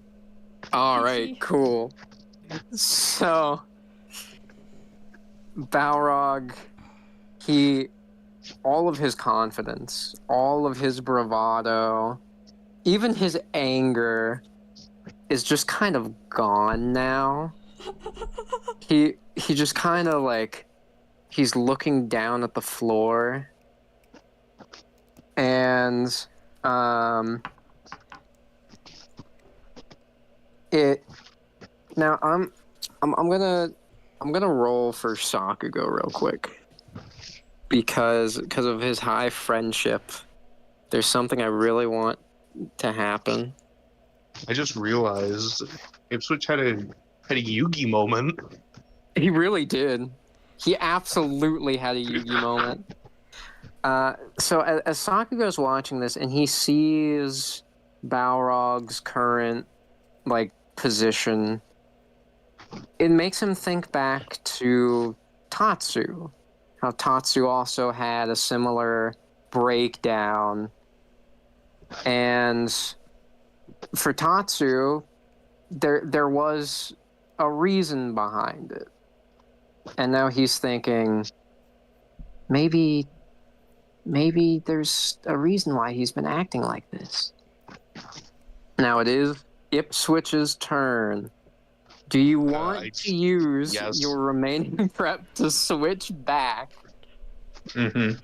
all right, Easy. cool. So, Balrog, he all of his confidence, all of his bravado, even his anger is just kind of gone now. He just kind of like, he's looking down at the floor, and now I'm gonna roll for Sakugo real quick because of his high friendship. There's something I really want to happen. I just realized Ipswitch had a Yugi moment. He really did. He absolutely had a Yugi moment. So as Sakugo's watching this and he sees Balrog's current position, it makes him think back to Tatsu. How Tatsu also had a similar breakdown. And for Tatsu, there was a reason behind it. And now he's thinking, maybe there's a reason why he's been acting like this. Now it is Ipswitch's turn. Do you want to use your remaining prep to switch back? Mm-hmm.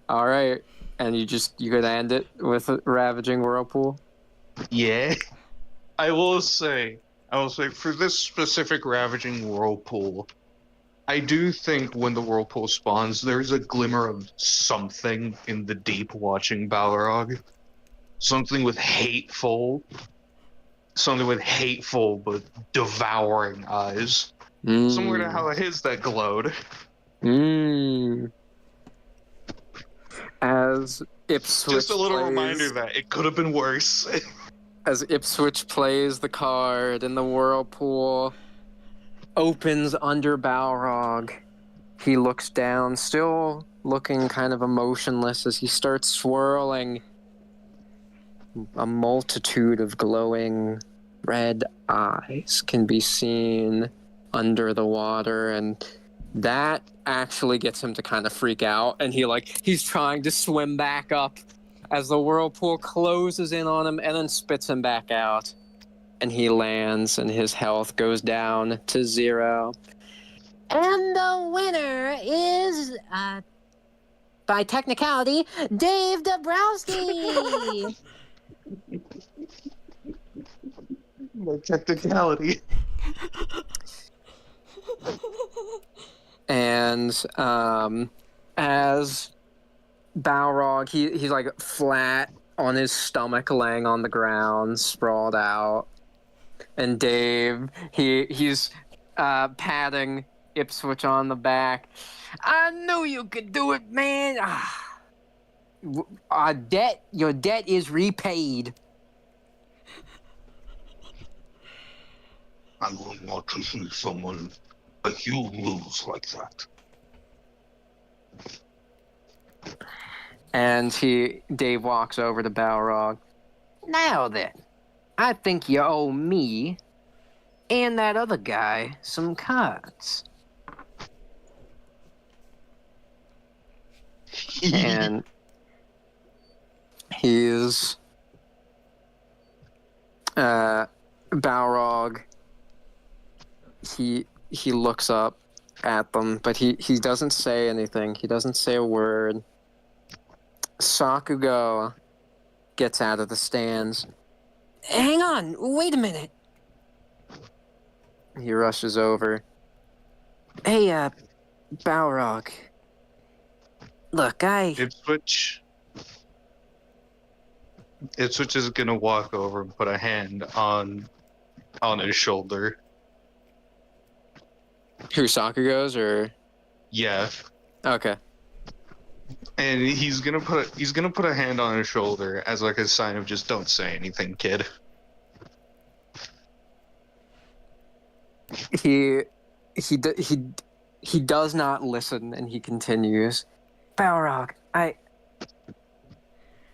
All right. And you could end it with a Ravaging Whirlpool? Yeah. I will say, for this specific Ravaging Whirlpool, I do think when the Whirlpool spawns, there's a glimmer of something in the deep watching Balrog. Something with hateful but devouring eyes. Similar to how his that glowed. As Ipswitch Just a little reminder that it could have been worse. As Ipswitch plays the card and the Whirlpool opens under Balrog, he looks down, still looking kind of emotionless as he starts swirling. A multitude of glowing red eyes can be seen under the water, and that actually gets him to kind of freak out, and he's trying to swim back up as the Whirlpool closes in on him and then spits him back out. And he lands, and his health goes down to 0. And the winner is, by technicality, Dave Dabrowski! By technicality. And as Balrog, he's flat on his stomach, laying on the ground, sprawled out. And Dave, he's patting Ipswitch on the back. I knew you could do it, man. Your debt is repaid. I don't want to see someone like you lose like that. And Dave walks over to Balrog. Now then, I think you owe me and that other guy some cards. And he's Balrog. He looks up at them, but he doesn't say anything. He doesn't say a word. Sakugo gets out of the stands. Hang on, wait a minute. He rushes over. Hey, Balrog. Look, Ipswitch is gonna walk over and put a hand on his shoulder. Who, Sakugo's, or? Yeah. Okay. And he's gonna put a hand on his shoulder as a sign of just don't say anything, kid. He does not listen, and he continues. Balrog, I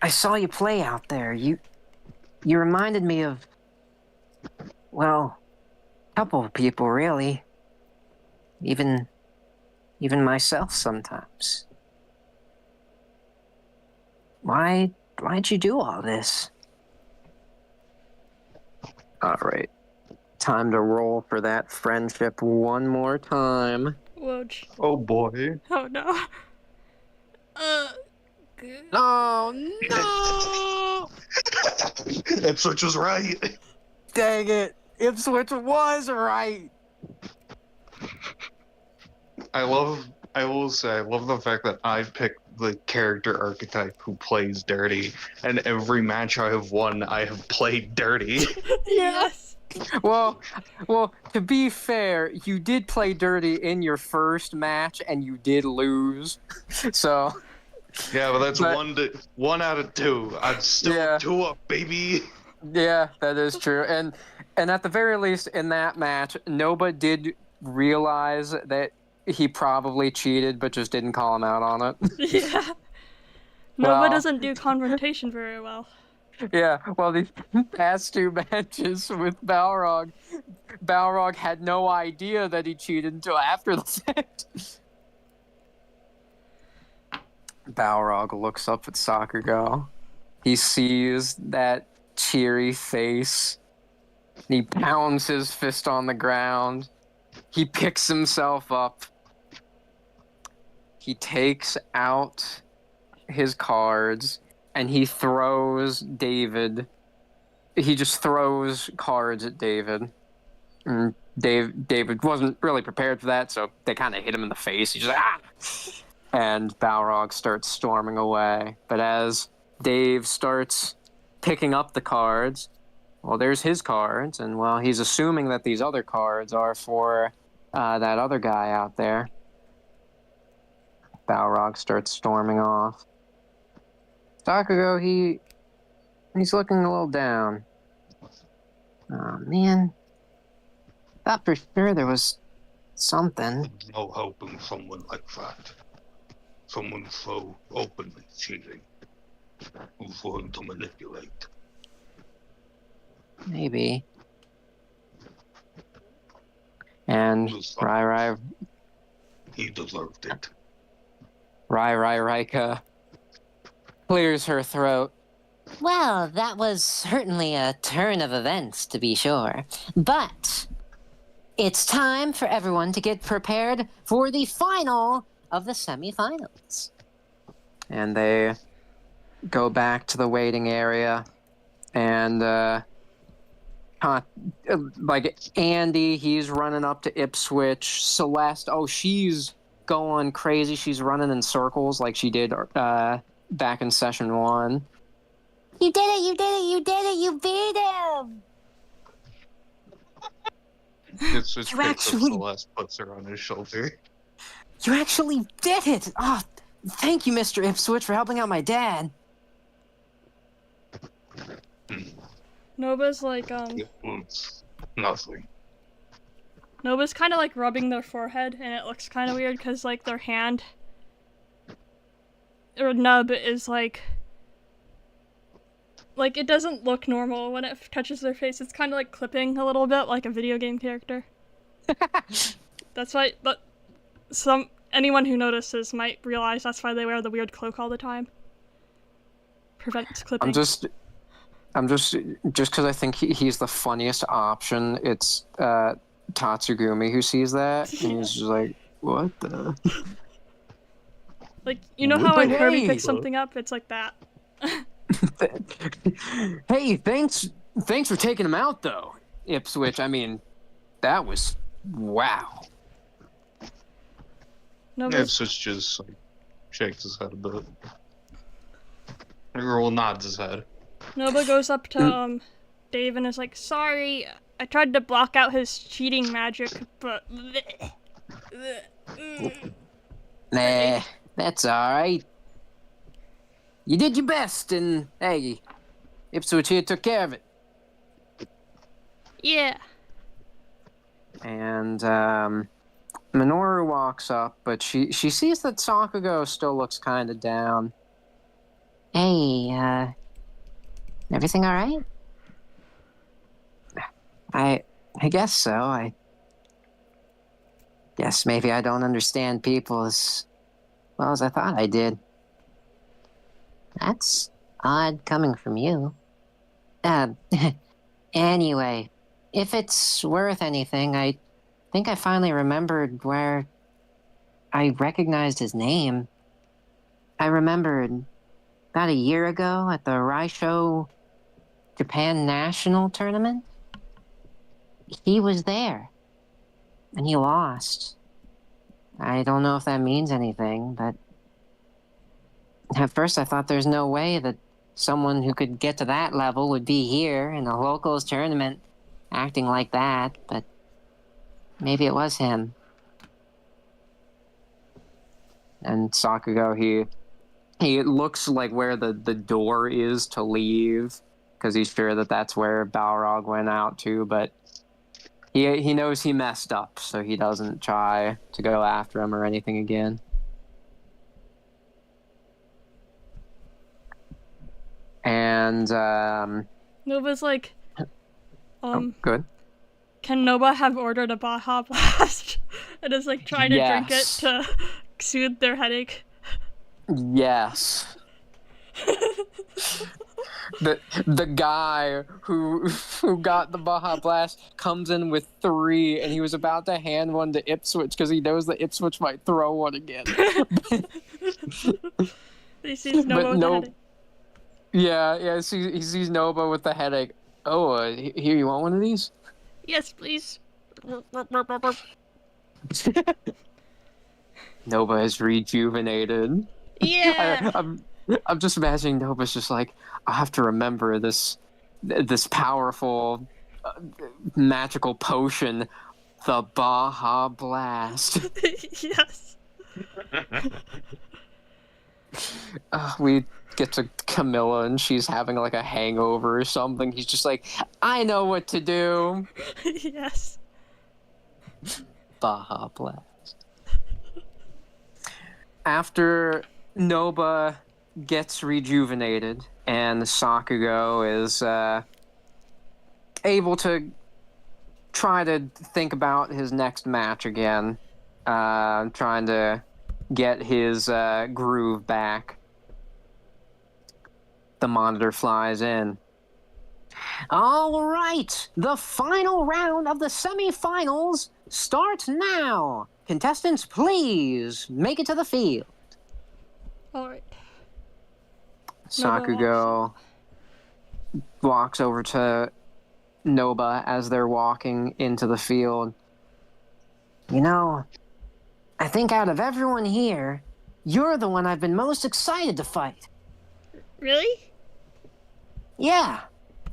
saw you play out there. You reminded me of, well, a couple of people, really. Even myself sometimes. why'd you do all this? All right. Time to roll for that friendship one more time. Woj. Oh boy. Oh no. Oh, no! Ipswitch was right. Dang it. Ipswitch was right. I will say, I love the fact that I picked the character archetype who plays dirty, and every match I have won, I have played dirty. Yes. Well, to be fair, you did play dirty in your first match, and you did lose. So... Yeah, but that's one out of two. I'm still 2 up, baby. Yeah, that is true. And at the very least, in that match, Noba did realize that he probably cheated, but just didn't call him out on it. Yeah. Noba doesn't do confrontation very well. Yeah, well, these past 2 matches with Balrog had no idea that he cheated until after the fact. Balrog looks up at Sakugo. He sees that cheery face. He pounds his fist on the ground. He picks himself up. He takes out his cards and he throws David. He just throws cards at David. And David wasn't really prepared for that, so they kind of hit him in the face. He's just like, ah! And Balrog starts storming away. But as Dave starts picking up the cards, well, there's his cards, and, well, he's assuming that these other cards are for that other guy out there. Balrog starts storming off. Sakugo, he's looking a little down. Oh, man. Thought for sure there was something. No helping someone like that. Someone so openly cheating. Who's willing to manipulate. Maybe. And Rai He deserved it. Raika clears her throat. Well, that was certainly a turn of events, to be sure. But it's time for everyone to get prepared for the final of the semifinals. And they go back to the waiting area, and like Andy, he's running up to Ipswitch. Celeste, she's going crazy. She's running in circles like she did back in session 1. You did it! You did it! You did it! You beat him! It's just You picks actually- up Celeste, puts her on his shoulder. You actually did it! Oh, thank you, Mr. Ipswitch, for helping out my dad. Noba's like, It was nothing. Noba's kind of like rubbing their forehead, and it looks kind of weird because, like, their hand, or nub, is like, it doesn't look normal when it touches their face. It's kind of like clipping a little bit, like a video game character. That's why, but anyone who notices might realize that's why they wear the weird cloak all the time. Prevents clipping. I'm just because I think he's the funniest option. It's Tatsugumi who sees that, and he's just like, what the? Like, you know how when Kirby Hey! picks something up, it's like that. Hey, thanks for taking him out, though, Ipswitch. I mean, that was wow. Ipswitch just like shakes his head a bit. Or nods his head. Noba goes up to Dave and is like, sorry, I tried to block out his cheating magic, but... Nah, that's alright. You did your best, and hey, Ipswitch here took care of it. Yeah. And Minoru walks up, but she sees that Sakugo still looks kind of down. Hey, everything alright? I guess so. I guess maybe I don't understand people as well as I thought I did. That's odd coming from you. Anyway, if it's worth anything, I think I finally remembered where I recognized his name. I remembered about a year ago at the Raisho Japan National Tournament. He was there, and he lost. I don't know if that means anything, but at first I thought there's no way that someone who could get to that level would be here in a locals tournament acting like that, but maybe it was him. And Sakugo, he looks like where the door is to leave, because he's sure that that's where Balrog went out to, but he knows he messed up, so he doesn't try to go after him or anything again. And Nova's like, good. Can Noba have ordered a Baja Blast? And is like trying to drink it to soothe their headache. Yes. The guy who got the Baja Blast comes in with 3, and he was about to hand one to Ipswitch because he knows that Ipswitch might throw one again. He sees Noba with the headache. Yeah, he sees Noba with the headache. Oh, here, you want one of these? Yes, please. Noba is rejuvenated. Yeah. I'm just imagining Noba's just like, I have to remember this powerful magical potion, the Baja Blast. Yes. We get to Camilla and she's having like a hangover or something. He's just like, I know what to do. Yes. Baja Blast. After Noba gets rejuvenated and Sakugo is able to try to think about his next match again, trying to get his groove back, the monitor flies in. All right, the final round of the semifinals starts now. Contestants, please make it to the field. All right. Sakugo walks over to Noba as they're walking into the field. You know, I think out of everyone here, you're the one I've been most excited to fight. Really? Yeah.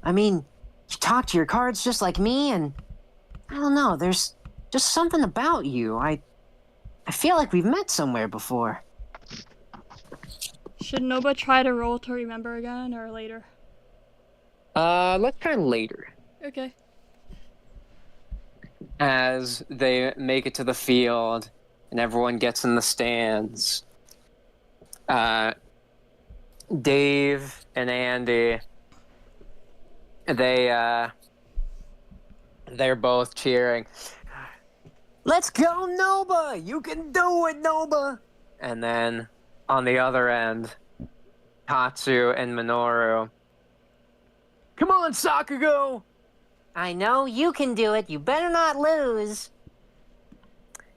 I mean, you talk to your cards just like me, and I don't know, there's just something about you. I feel like we've met somewhere before. Should Noba try to roll to remember again, or later? Let's try later. Okay. As they make it to the field and everyone gets in the stands, Dave and Andy, they're both cheering. Let's go, Noba! You can do it, Noba! And then on the other end, Tatsu and Minoru. Come on, Sakugo! I know you can do it. You better not lose.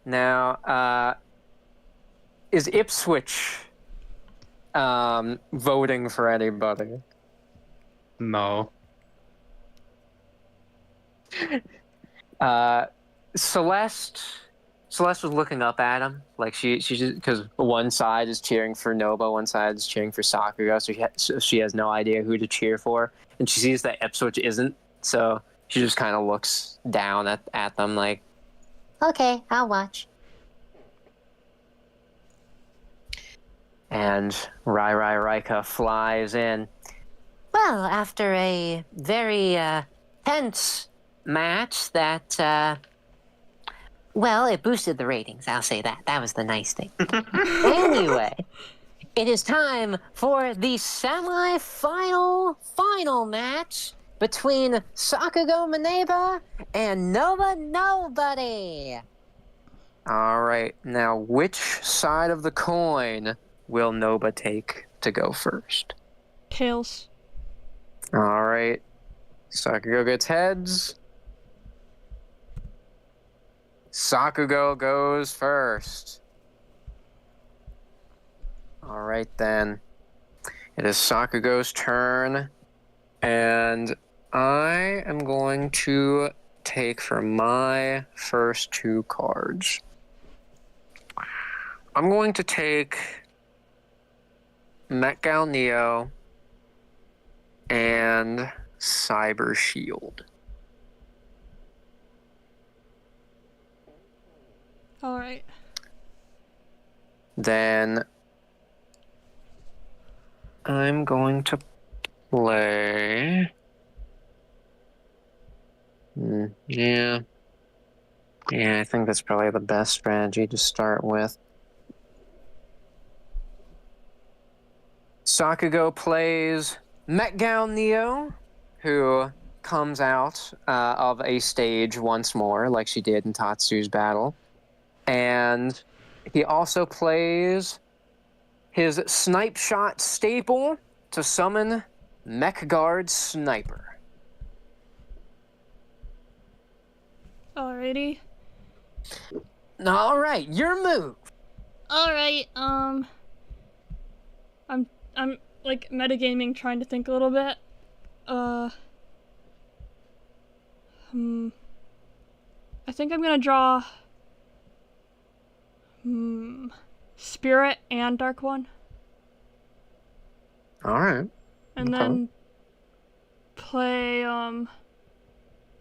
Now, is Ipswitch voting for anybody? No. Celeste was looking up at him, like she just, because one side is cheering for Noba, one side is cheering for Sakugo, so she has no idea who to cheer for, and she sees that Ipswitch isn't, so she just kind of looks down at them like, Okay, I'll watch. and Raika flies in. Well, after a very tense match that, well, it boosted the ratings, I'll say that. That was the nice thing. Anyway, it is time for the semi-final match between Sakugo Maneba and Noba Nobody. All right, now which side of the coin will Noba take? to go first? Tails. All right. Sakugo gets heads. Sakugo goes first. All right, then. It is Sakugo's turn, and I am going to take for my first 2 cards. I'm going to take Metgal Neo and Cyber Shield. Alright. Then I'm going to play... Yeah, I think that's probably the best strategy to start with. Sakugo plays Metgal Neo, who comes out of a stage once more, like she did in Tatsu's battle. And he also plays his Snipe Shot staple to summon Mech-Guard Sniper. Alrighty. Alright, your move! Alright, I'm like metagaming, trying to think a little bit. I think I'm gonna draw Spirit and Dark One. Alright. And then play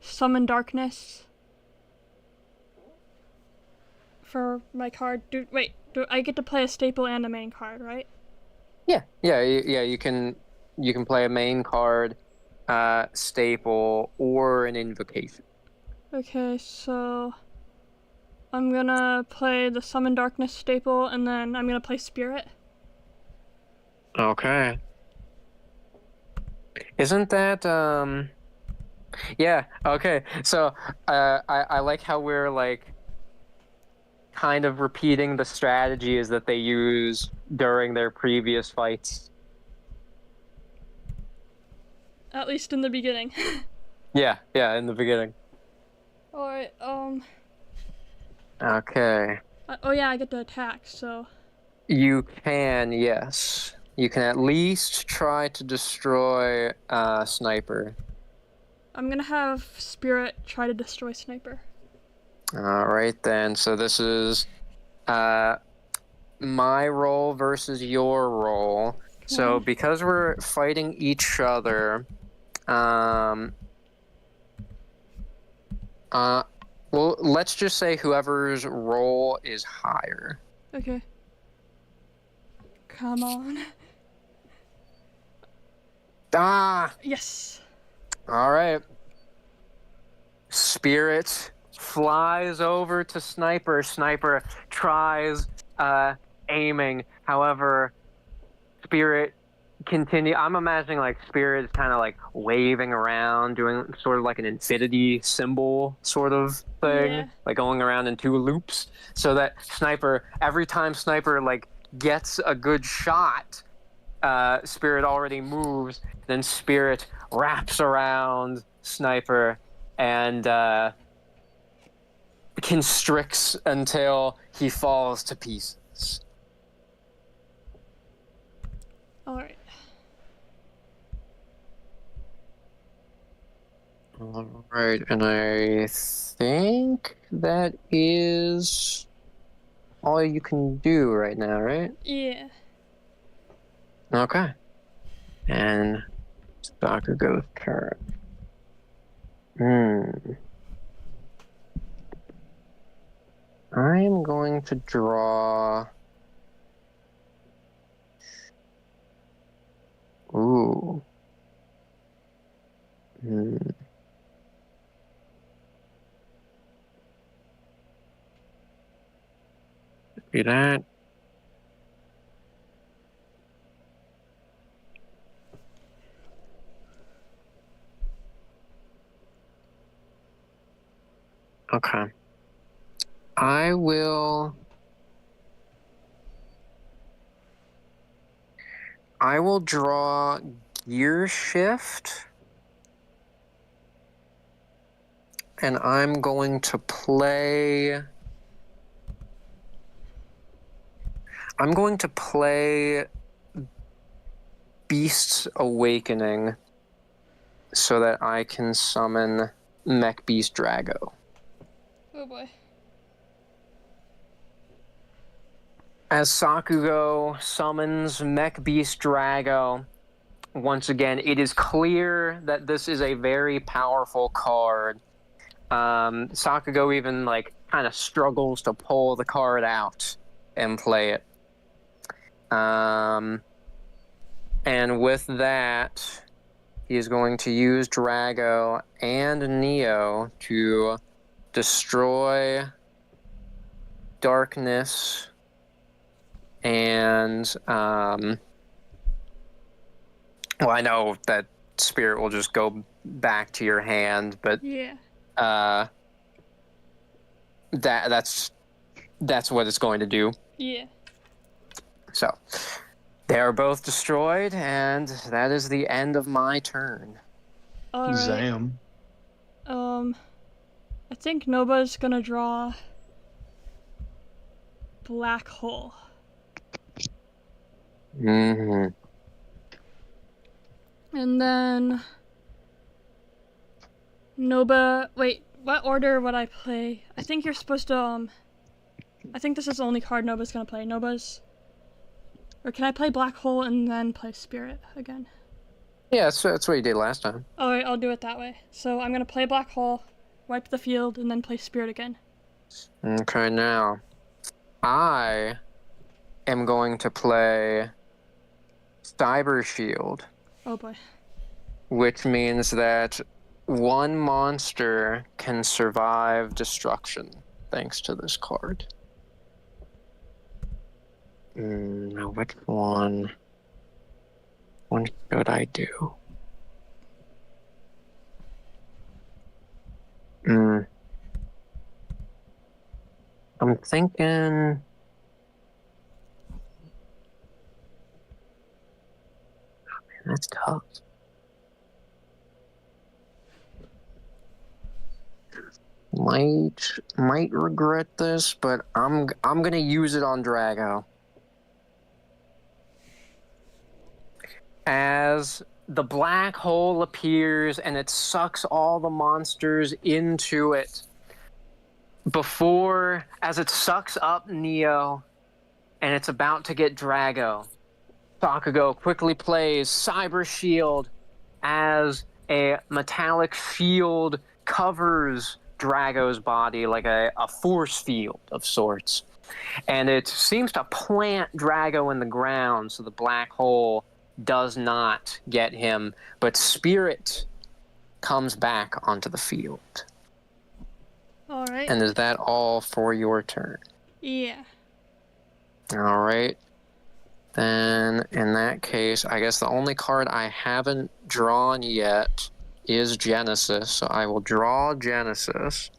Summon Darkness for my card. Do I get to play a staple and a main card, right? Yeah. You can play a main card, staple, or an invocation. Okay, so I'm gonna play the Summon Darkness staple, and then I'm gonna play Spirit. Okay. Isn't that yeah, okay. So I like how we're like kind of repeating the strategies that they use during their previous fights. At least in the beginning. Yeah, in the beginning. Alright, Okay. oh yeah, I get to attack, so... You can, yes. You can at least try to destroy Sniper. I'm gonna have Spirit try to destroy Sniper. Alright then, so this is my roll versus your roll. So because we're fighting each other, well, let's just say whoever's roll is higher. Okay. Come on. Ah! Yes! Alright. Spirit flies over to Sniper. Sniper tries aiming. However, Spirit I'm imagining like Spirit is kind of like waving around, doing sort of like an infinity symbol sort of thing. Yeah. Like going around in 2 loops. So that Sniper, every time Sniper like gets a good shot, Spirit already moves, then Spirit wraps around Sniper and constricts until he falls to pieces. Alright. Alright, and I think that is all you can do right now, right? Yeah. Okay. And Sakugo's turn. I'm going to draw... Ooh. See that? Okay. I will... I will draw Gear Shift. And I'm going to play... I'm going to play Beast's Awakening so that I can summon Mech Beast Drago. Oh boy. As Sakugo summons Mech Beast Drago, once again, it is clear that this is a very powerful card. Sakugo even, like, kind of struggles to pull the card out and play it. And with that, he is going to use Drago and Neo to destroy Darkness and, well, I know that Spirit will just go back to your hand, but Yeah. that's what it's going to do. Yeah. So, they are both destroyed, and that is the end of my turn. Alright. Zam. I think Noba's gonna draw Black Hole. Mm-hmm. And then Noba, wait, what order would I play? I think you're supposed to, I think this is the only card Noba's gonna play. Noba's, or can I play Black Hole and then play Spirit again? Yeah, that's what you did last time. Alright, I'll do it that way. So I'm gonna play Black Hole, wipe the field, and then play Spirit again. Okay, now, I am going to play Cyber Shield, Oh boy. which means that one monster can survive destruction thanks to this card. Now which one? What should I do? I'm thinking... That's tough. Might regret this, but I'm gonna use it on Drago. As the black hole appears and it sucks all the monsters into it. As it sucks up Neo and it's about to get Drago, Sakugo quickly plays Cyber Shield as a metallic shield covers Drago's body like a force field of sorts. And it seems to plant Drago in the ground so the black hole does not get him, but Spirit comes back onto the field. Alright. And is that all for your turn? Yeah. Alright. Then, in that case, I guess the only card I haven't drawn yet is Genesis, so I will draw Genesis.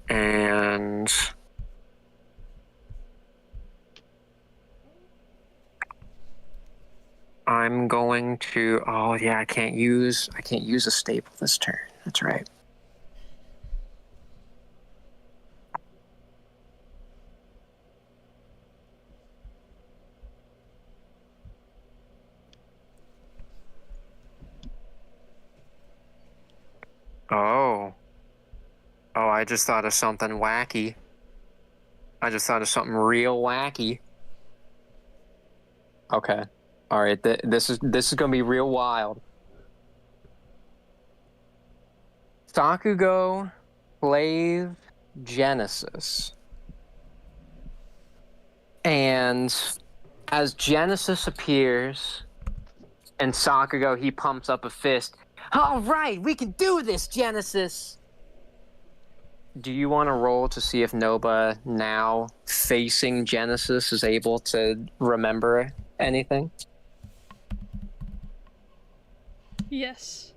And... I'm going to... Oh, yeah, I can't use a staple this turn. That's right. Oh, I just thought of something wacky. I just thought of something real wacky. Okay. All right, this is going to be real wild. Sakugo plays Genesis. And as Genesis appears, and Sakugo, he pumps up a fist. All right, we can do this, Genesis! Do you want to roll to see if Noba, now facing Genesis, is able to remember anything? Yes.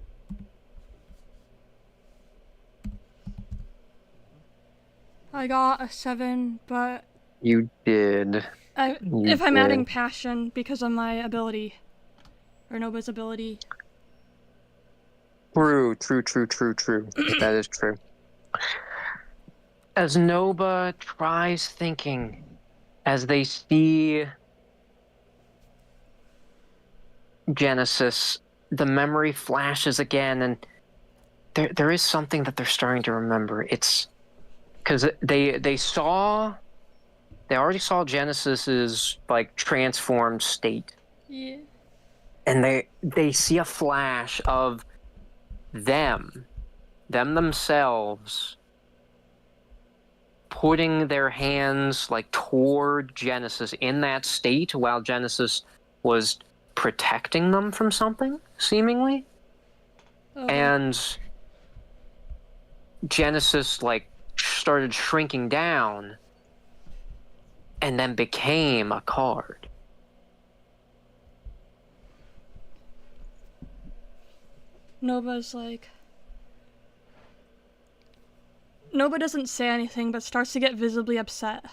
I got a 7, but You did. If I'm did. adding passion because of my ability, or Noba's ability. True. That is true. As Noba tries thinking, as they see Genesis, the memory flashes again, and there is something that they're starting to remember. It's because they already saw Genesis's like transformed state. Yeah. And they see a flash of them themselves putting their hands like toward Genesis in that state while Genesis was protecting them from something, seemingly. Oh. And Genesis like started shrinking down and then became a card. Noba's like... Noba doesn't say anything, but starts to get visibly upset.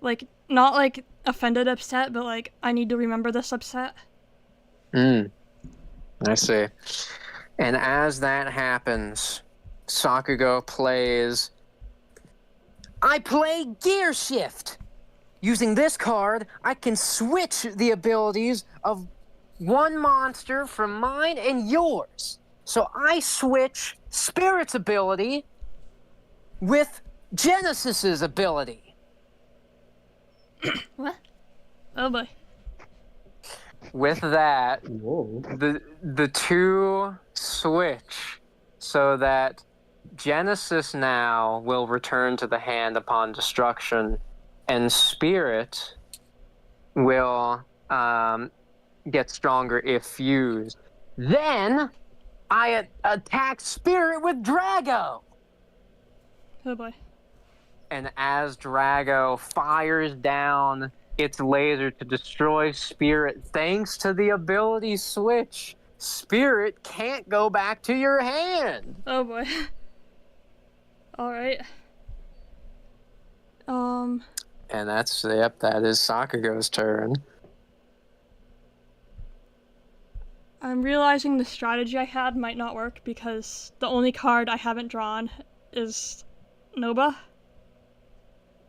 Like, not like offended upset, but like, I need to remember this upset. I see. And as that happens, Sakugo plays... I play Gear Shift! Using this card, I can switch the abilities of one monster from mine and yours. So I switch Spirit's ability with Genesis's ability. What? Oh boy. With that, Whoa. the two switch so that Genesis now will return to the hand upon destruction, and Spirit will get stronger if fused. Then I attack Spirit with Drago. Oh boy. And as Drago fires down its laser to destroy Spirit, thanks to the ability switch, Spirit can't go back to your hand. Oh boy. Alright. And that is Sakugo's turn. I'm realizing the strategy I had might not work because the only card I haven't drawn is Noba.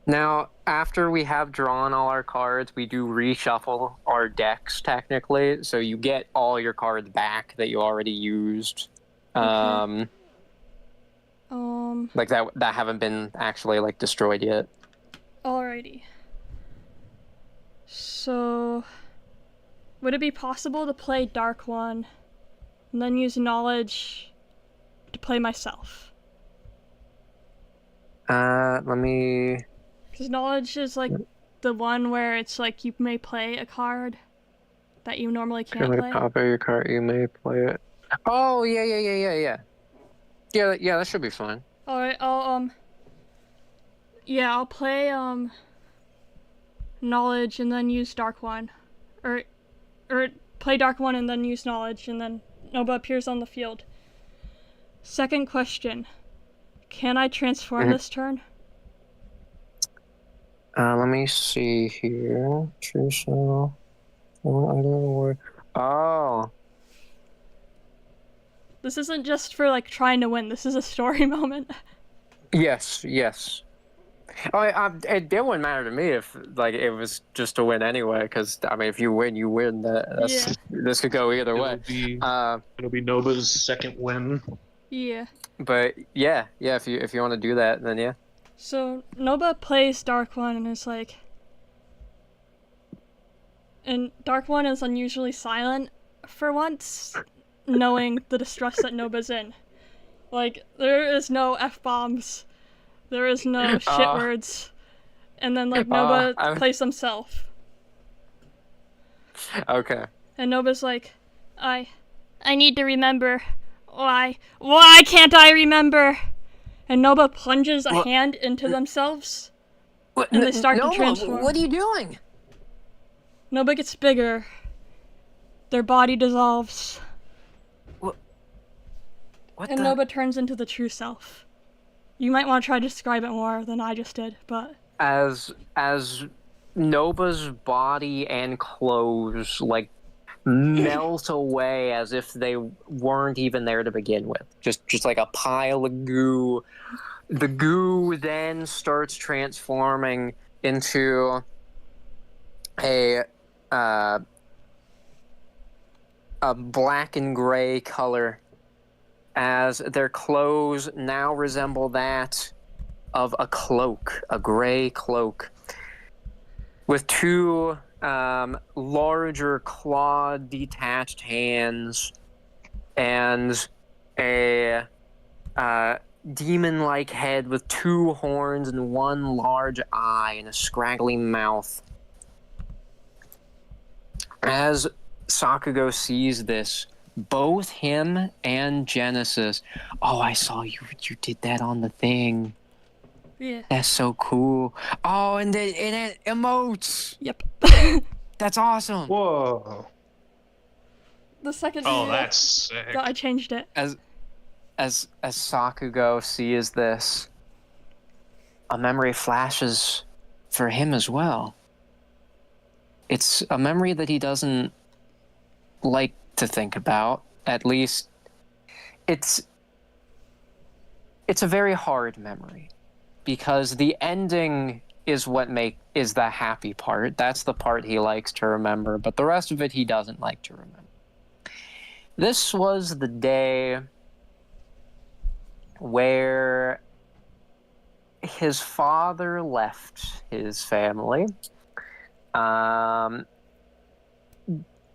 Now, after we have drawn all our cards, we do reshuffle our decks, technically, so you get all your cards back that you already used. Okay. Like that haven't been actually, like, destroyed yet. Alrighty. So... would it be possible to play Dark One, and then use Knowledge to play myself? Let me... Because Knowledge is like the one where it's like you may play a card that you normally can't play. Pop out your card, you may play it. Oh, yeah. Yeah, that should be fine. Alright, I'll play, Knowledge and then use Dark One. Or play Dark One and then use Knowledge, and then Noba appears on the field. Second question. Can I transform this turn? Let me see here. True Shadow. Oh. This isn't just for, like, trying to win. This is a story moment. Yes. Oh, it wouldn't matter to me if, like, it was just to win anyway, because, I mean, if you win, you win. This could go either way. It'll be Noba's second win. Yeah. But, yeah, if you want to do that, then yeah. So, Noba plays Dark One and is like... And Dark One is unusually silent for once, knowing the distress that Noba's in. Like, there is no F-bombs. There is no shit words. And then, like, Noba plays himself. Okay. And Noba's like, I need to remember. Why can't I remember? And Noba plunges a hand into themselves. And they start to transform. What are you doing? Noba gets bigger. Their body dissolves. Noba turns into the true self. You might want to try to describe it more than I just did, but... as Noba's body and clothes like melt away as if they weren't even there to begin with. Just like a pile of goo. The goo then starts transforming into a black and gray color, as their clothes now resemble that of a cloak, a gray cloak, with two larger clawed detached hands and a demon-like head with two horns and one large eye and a scraggly mouth. As Sakugo sees this, both him and Genesis, oh, I saw you did that on the thing. Yeah. That's so cool. Oh, and it emotes. Yep. That's awesome. Whoa. The second Oh, that's sick. that I changed it. As Sakugo sees this, a memory flashes for him as well. It's a memory that he doesn't like to think about. At least, it's a very hard memory, because the ending is is the happy part. That's the part he likes to remember, but the rest of it he doesn't like to remember. This was the day where his father left his family.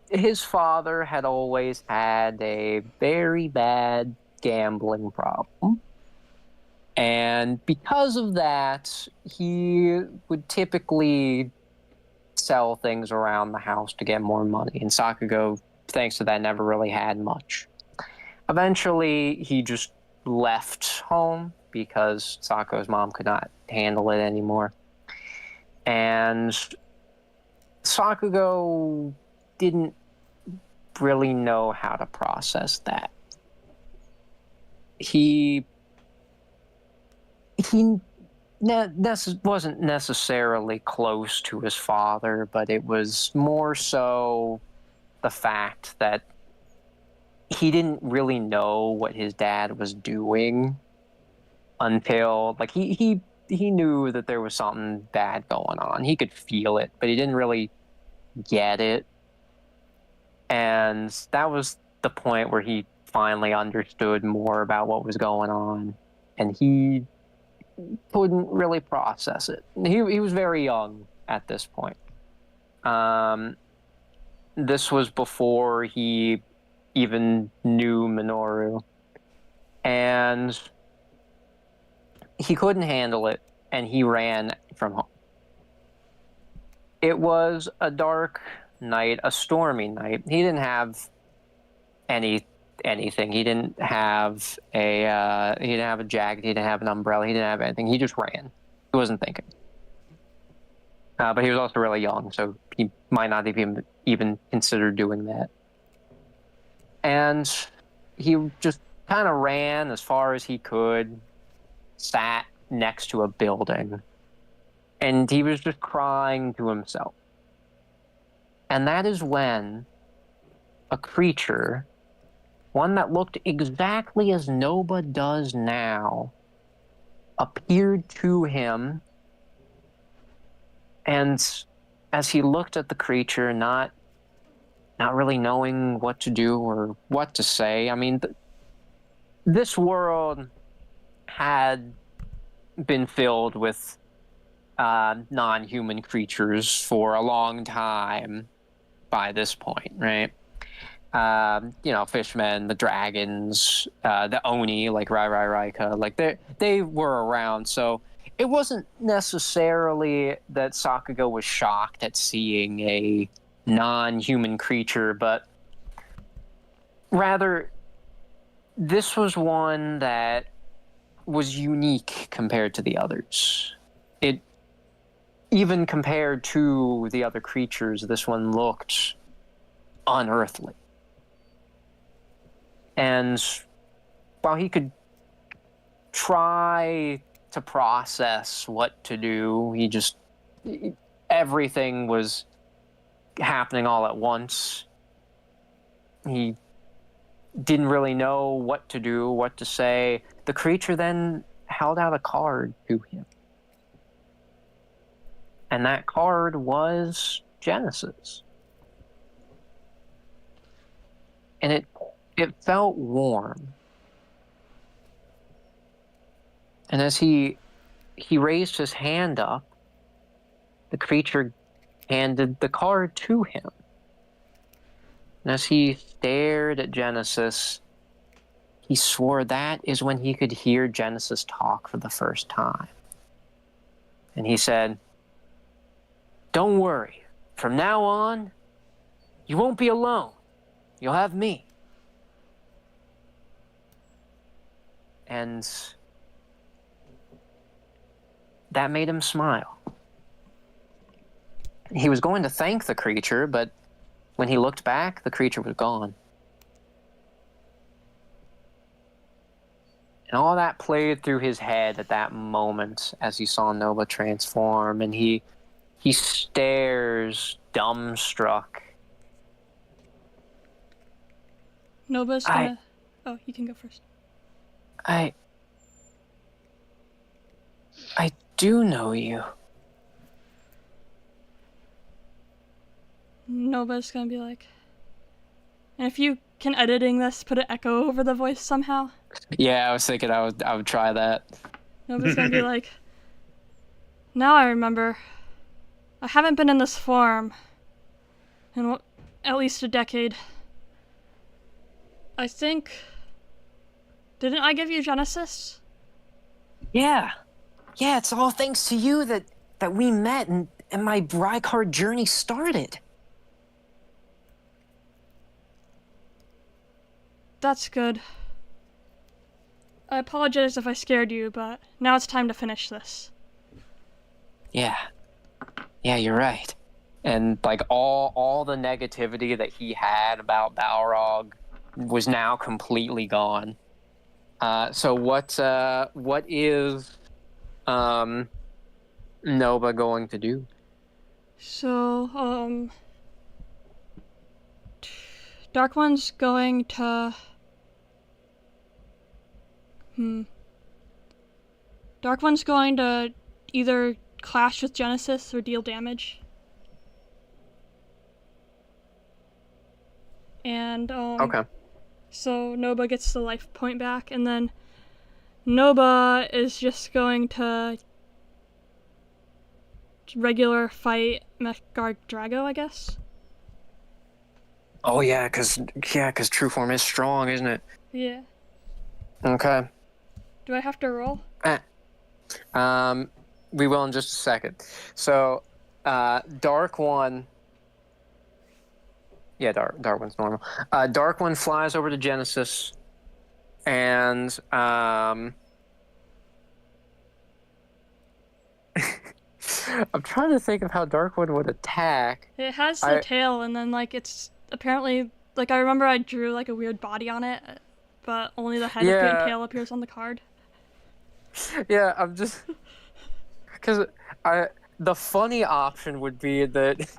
His father had always had a very bad gambling problem. And because of that, he would typically sell things around the house to get more money. And Sakugo, thanks to that, never really had much. Eventually, he just left home because Sakugo's mom could not handle it anymore. And Sakugo didn't really know how to process that. He wasn't necessarily close to his father, but it was more so the fact that he didn't really know what his dad was doing until, like, he knew that there was something bad going on. He could feel it, but he didn't really get it. And that was the point where he finally understood more about what was going on, and he couldn't really process it. He was very young at this point. This was before he even knew Minoru, and he couldn't handle it, and he ran from home. It was a dark night, a stormy night. He didn't have anything. He didn't have a jacket. He didn't have an umbrella. He didn't have anything. He just ran. He wasn't thinking. But he was also really young, so he might not have even considered doing that. And he just kind of ran as far as he could, sat next to a building, and he was just crying to himself. And that is when a creature, one that looked exactly as Noba does now, appeared to him. And as he looked at the creature, not really knowing what to do or what to say, I mean, this world had been filled with non-human creatures for a long time by this point, right? Fishmen, the dragons, the Oni, like Raika, like they were around. So it wasn't necessarily that Sakugo was shocked at seeing a non-human creature, but rather this was one that was unique compared to the others. Even compared to the other creatures, this one looked unearthly. And while he could try to process what to do. Everything was happening all at once. He didn't really know what to do, what to say. The creature then held out a card to him. And that card was Genesis. And it felt warm. And as he raised his hand up, the creature handed the card to him. And as he stared at Genesis, he swore that is when he could hear Genesis talk for the first time. And he said, "Don't worry. From now on, you won't be alone. You'll have me." And that made him smile. He was going to thank the creature, but when he looked back, the creature was gone. And all that played through his head at that moment as he saw Noba transform, and he stares dumbstruck. Noba's gonna... Oh, you can go first. I do know you. Noba's gonna be like... And if you can editing this, put an echo over the voice somehow. Yeah, I was thinking I would try that. Noba's gonna be like... Now I remember. I haven't been in this form in at least a decade. I think... Didn't I give you Genesis? Yeah, it's all thanks to you that we met and my RAICARD journey started. That's good. I apologize if I scared you, but now it's time to finish this. Yeah, you're right. And like all the negativity that he had about Balrog was now completely gone. So what is Noba going to do? So, Dark One's going to... Dark One's going to either clash with Genesis or deal damage. And, Okay. So Noba gets the life point back, and then Noba is just going to regular fight Mechguard Drago, I guess. Oh yeah, cause true form is strong, isn't it? Yeah. Okay. Do I have to roll? We will in just a second. So, Dark One. Yeah, Dark One's normal. Dark One flies over to Genesis, and I'm trying to think of how Dark One would attack. It has the tail, and then like it's apparently like I remember I drew like a weird body on it, but only the head and tail appears on the card. Yeah, I'm just because the funny option would be that.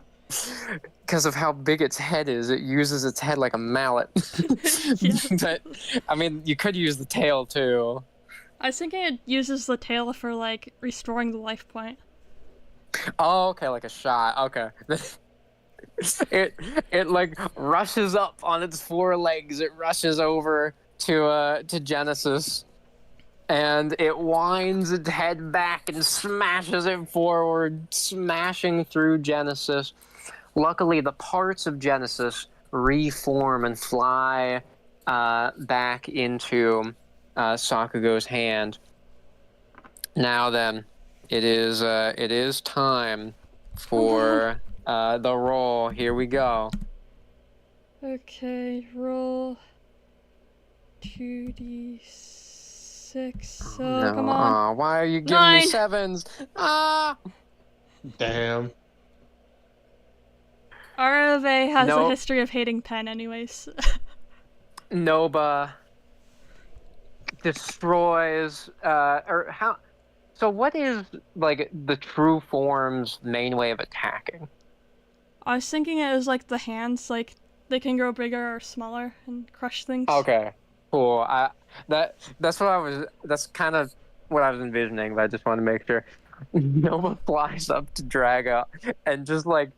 Because of how big its head is, it uses its head like a mallet. But, I mean, you could use the tail, too. I was thinking it uses the tail for, like, restoring the life point. Oh, okay, like a shot. Okay. It like, rushes up on its four legs. It rushes over to Genesis. And it winds its head back and smashes it forward, smashing through Genesis. Luckily, the parts of Genesis reform and fly back into Sakugo's hand. Now then, it is time for the roll. Here we go. Okay, roll 2d6. So come on. Why are you giving 9. me 7s? Ah! Damn. ROV has a history of hating pen anyways. Noba destroys, or how... So what is like the true form's main way of attacking? I was thinking it was like the hands, like they can grow bigger or smaller and crush things. Okay, cool. That's kind of what I was envisioning, but I just want to make sure. Nova flies up to Drago and just like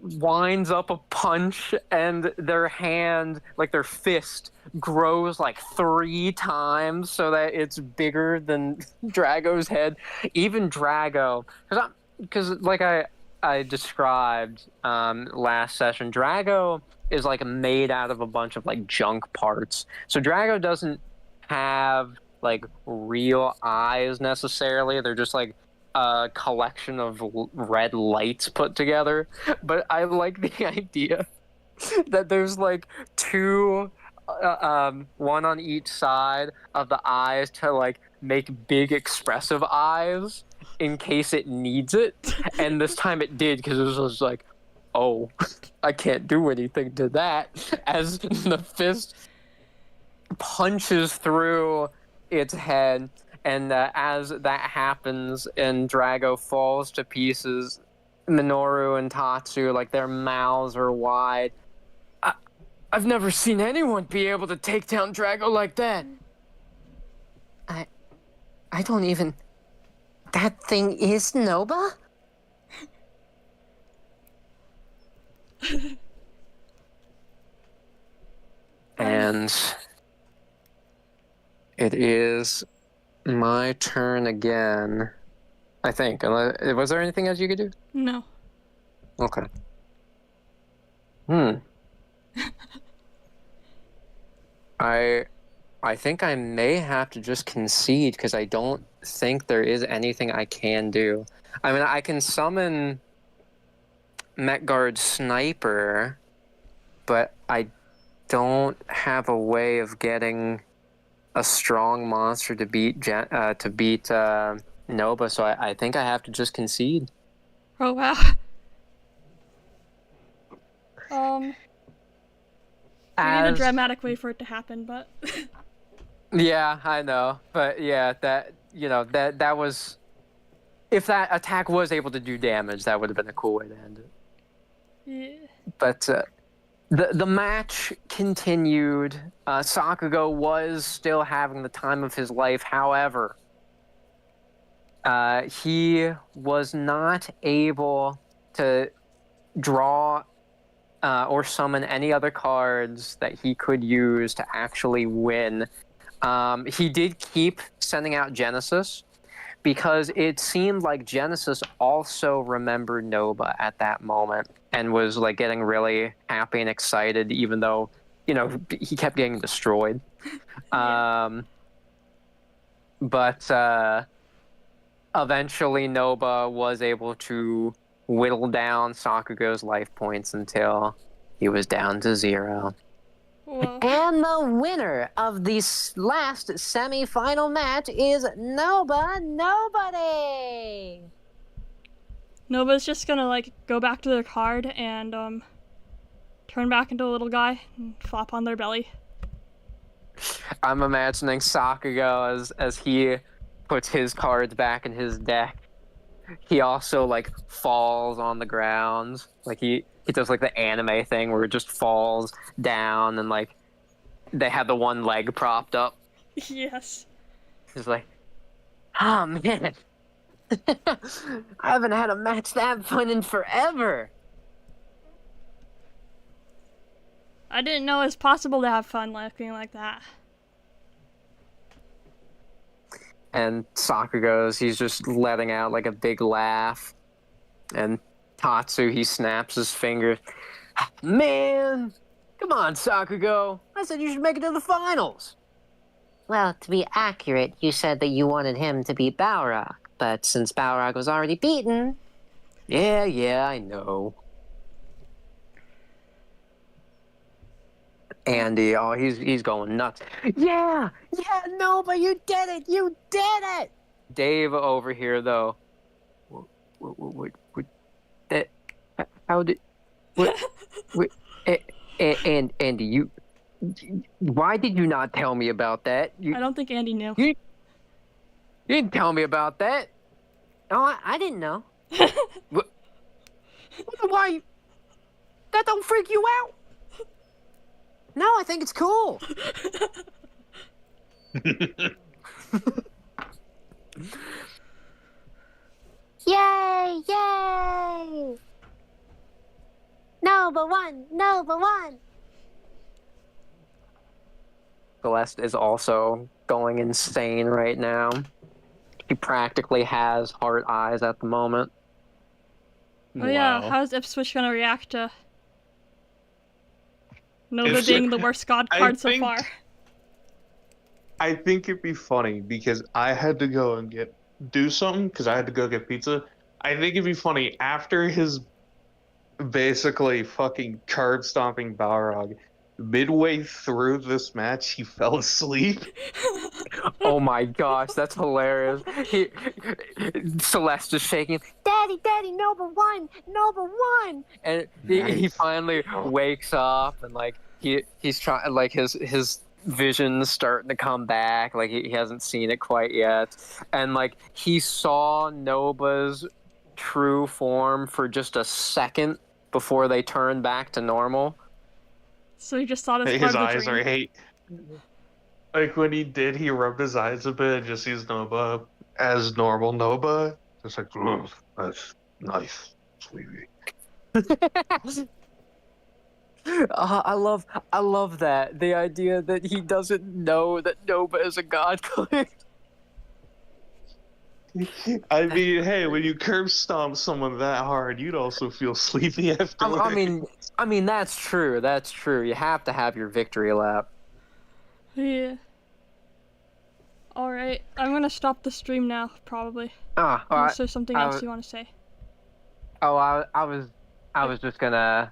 winds up a punch, and their hand, like their fist, grows like 3 times so that it's bigger than Drago's head. Even Drago, because like I described last session, Drago is like made out of a bunch of like junk parts. So Drago doesn't have like real eyes necessarily. They're just like a collection of red lights put together. But I like the idea that there's like 2 one on each side of the eyes to like make big expressive eyes in case it needs it. And this time it did, because it was like, oh, I can't do anything to that, as the fist punches through its head. And as that happens and Drago falls to pieces, Minoru and Tatsu, like their mouths are wide. I've never seen anyone be able to take down Drago like that. I don't even... That thing is Noba? And it is my turn again, I think. Was there anything else you could do? No. Okay. I think I may have to just concede, because I don't think there is anything I can do. I mean, I can summon Metgard's Sniper, but I don't have a way of getting a strong monster to beat Noba, so I think I have to just concede. Oh, wow. We need a dramatic way for it to happen, but... Yeah, I know. But yeah, that was... If that attack was able to do damage, that would have been a cool way to end it. Yeah. But the match continued. Sakugo was still having the time of his life. However, he was not able to draw or summon any other cards that he could use to actually win. He did keep sending out Genesis, because it seemed like Genesis also remembered Noba at that moment and was like getting really happy and excited, even though, he kept getting destroyed. But eventually Noba was able to whittle down Sakugo's life points until he was down to 0. Whoa. And the winner of this last semi-final match is Noba Nobody! Noba's just gonna, like, go back to their card and, turn back into a little guy and flop on their belly. I'm imagining Sakugo as he puts his cards back in his deck. He also, like, falls on the ground. Like, he does, like, the anime thing where it just falls down and, like, they have the one leg propped up. Yes. He's like, oh, man. I haven't had a match that fun in forever. I didn't know it was possible to have fun looking like that. And Sakugo's, he's just letting out, like, a big laugh. And Tatsu, he snaps his fingers. Man! Come on, Sakugo. I said you should make it to the finals. Well, to be accurate, you said that you wanted him to beat Balrog, but since Balrog was already beaten... Yeah, I know. Andy, oh, he's going nuts. Yeah, no, but you did it! Dave over here, though. What how did... And Andy, why did you not tell me about that? I don't think Andy knew. You didn't tell me about that. Oh, I didn't know. Why? That don't freak you out? No, I think it's cool. Yay! Yay! Noba won! Noba won! Celeste is also going insane right now. He practically has heart eyes at the moment. Oh yeah, Wow. how's Ipswitch gonna react to Noba Ipswich- being the worst god I card so think- far? I think it'd be funny because I had to go and do something because I had to go get pizza. I think it'd be funny after his basically fucking card stomping Balrog. Midway through this match, he fell asleep. Oh my gosh, that's hilarious. Celeste is shaking. Daddy, Noba won! Noba won! And he Nice. finally wakes up and like he's trying, like his vision's starting to come back, like he hasn't seen it quite yet, and like he saw Noba's true form for just a second before they turned back to normal. So he just thought it was His part of the eyes dream. are hate. Like when he did, he rubbed his eyes a bit and just sees Noba as normal Noba. It's like, "Oh, that's nice, sweetie." I love that, the idea that he doesn't know that Noba is a god card. I mean, hey, when you curb stomp someone that hard, you'd also feel sleepy afterwards. I mean that's true. That's true. You have to have your victory lap. Yeah. Alright, I'm gonna stop the stream now, probably. Alright. Unless there's something else you want to say. Oh, I was just gonna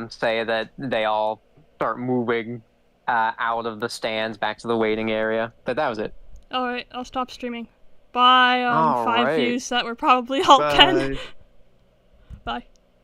say that they all start moving out of the stands back to the waiting area, but that was it. Alright, I'll stop streaming. Bye, 5 Alright. views that were probably all Ken. Bye. Bye.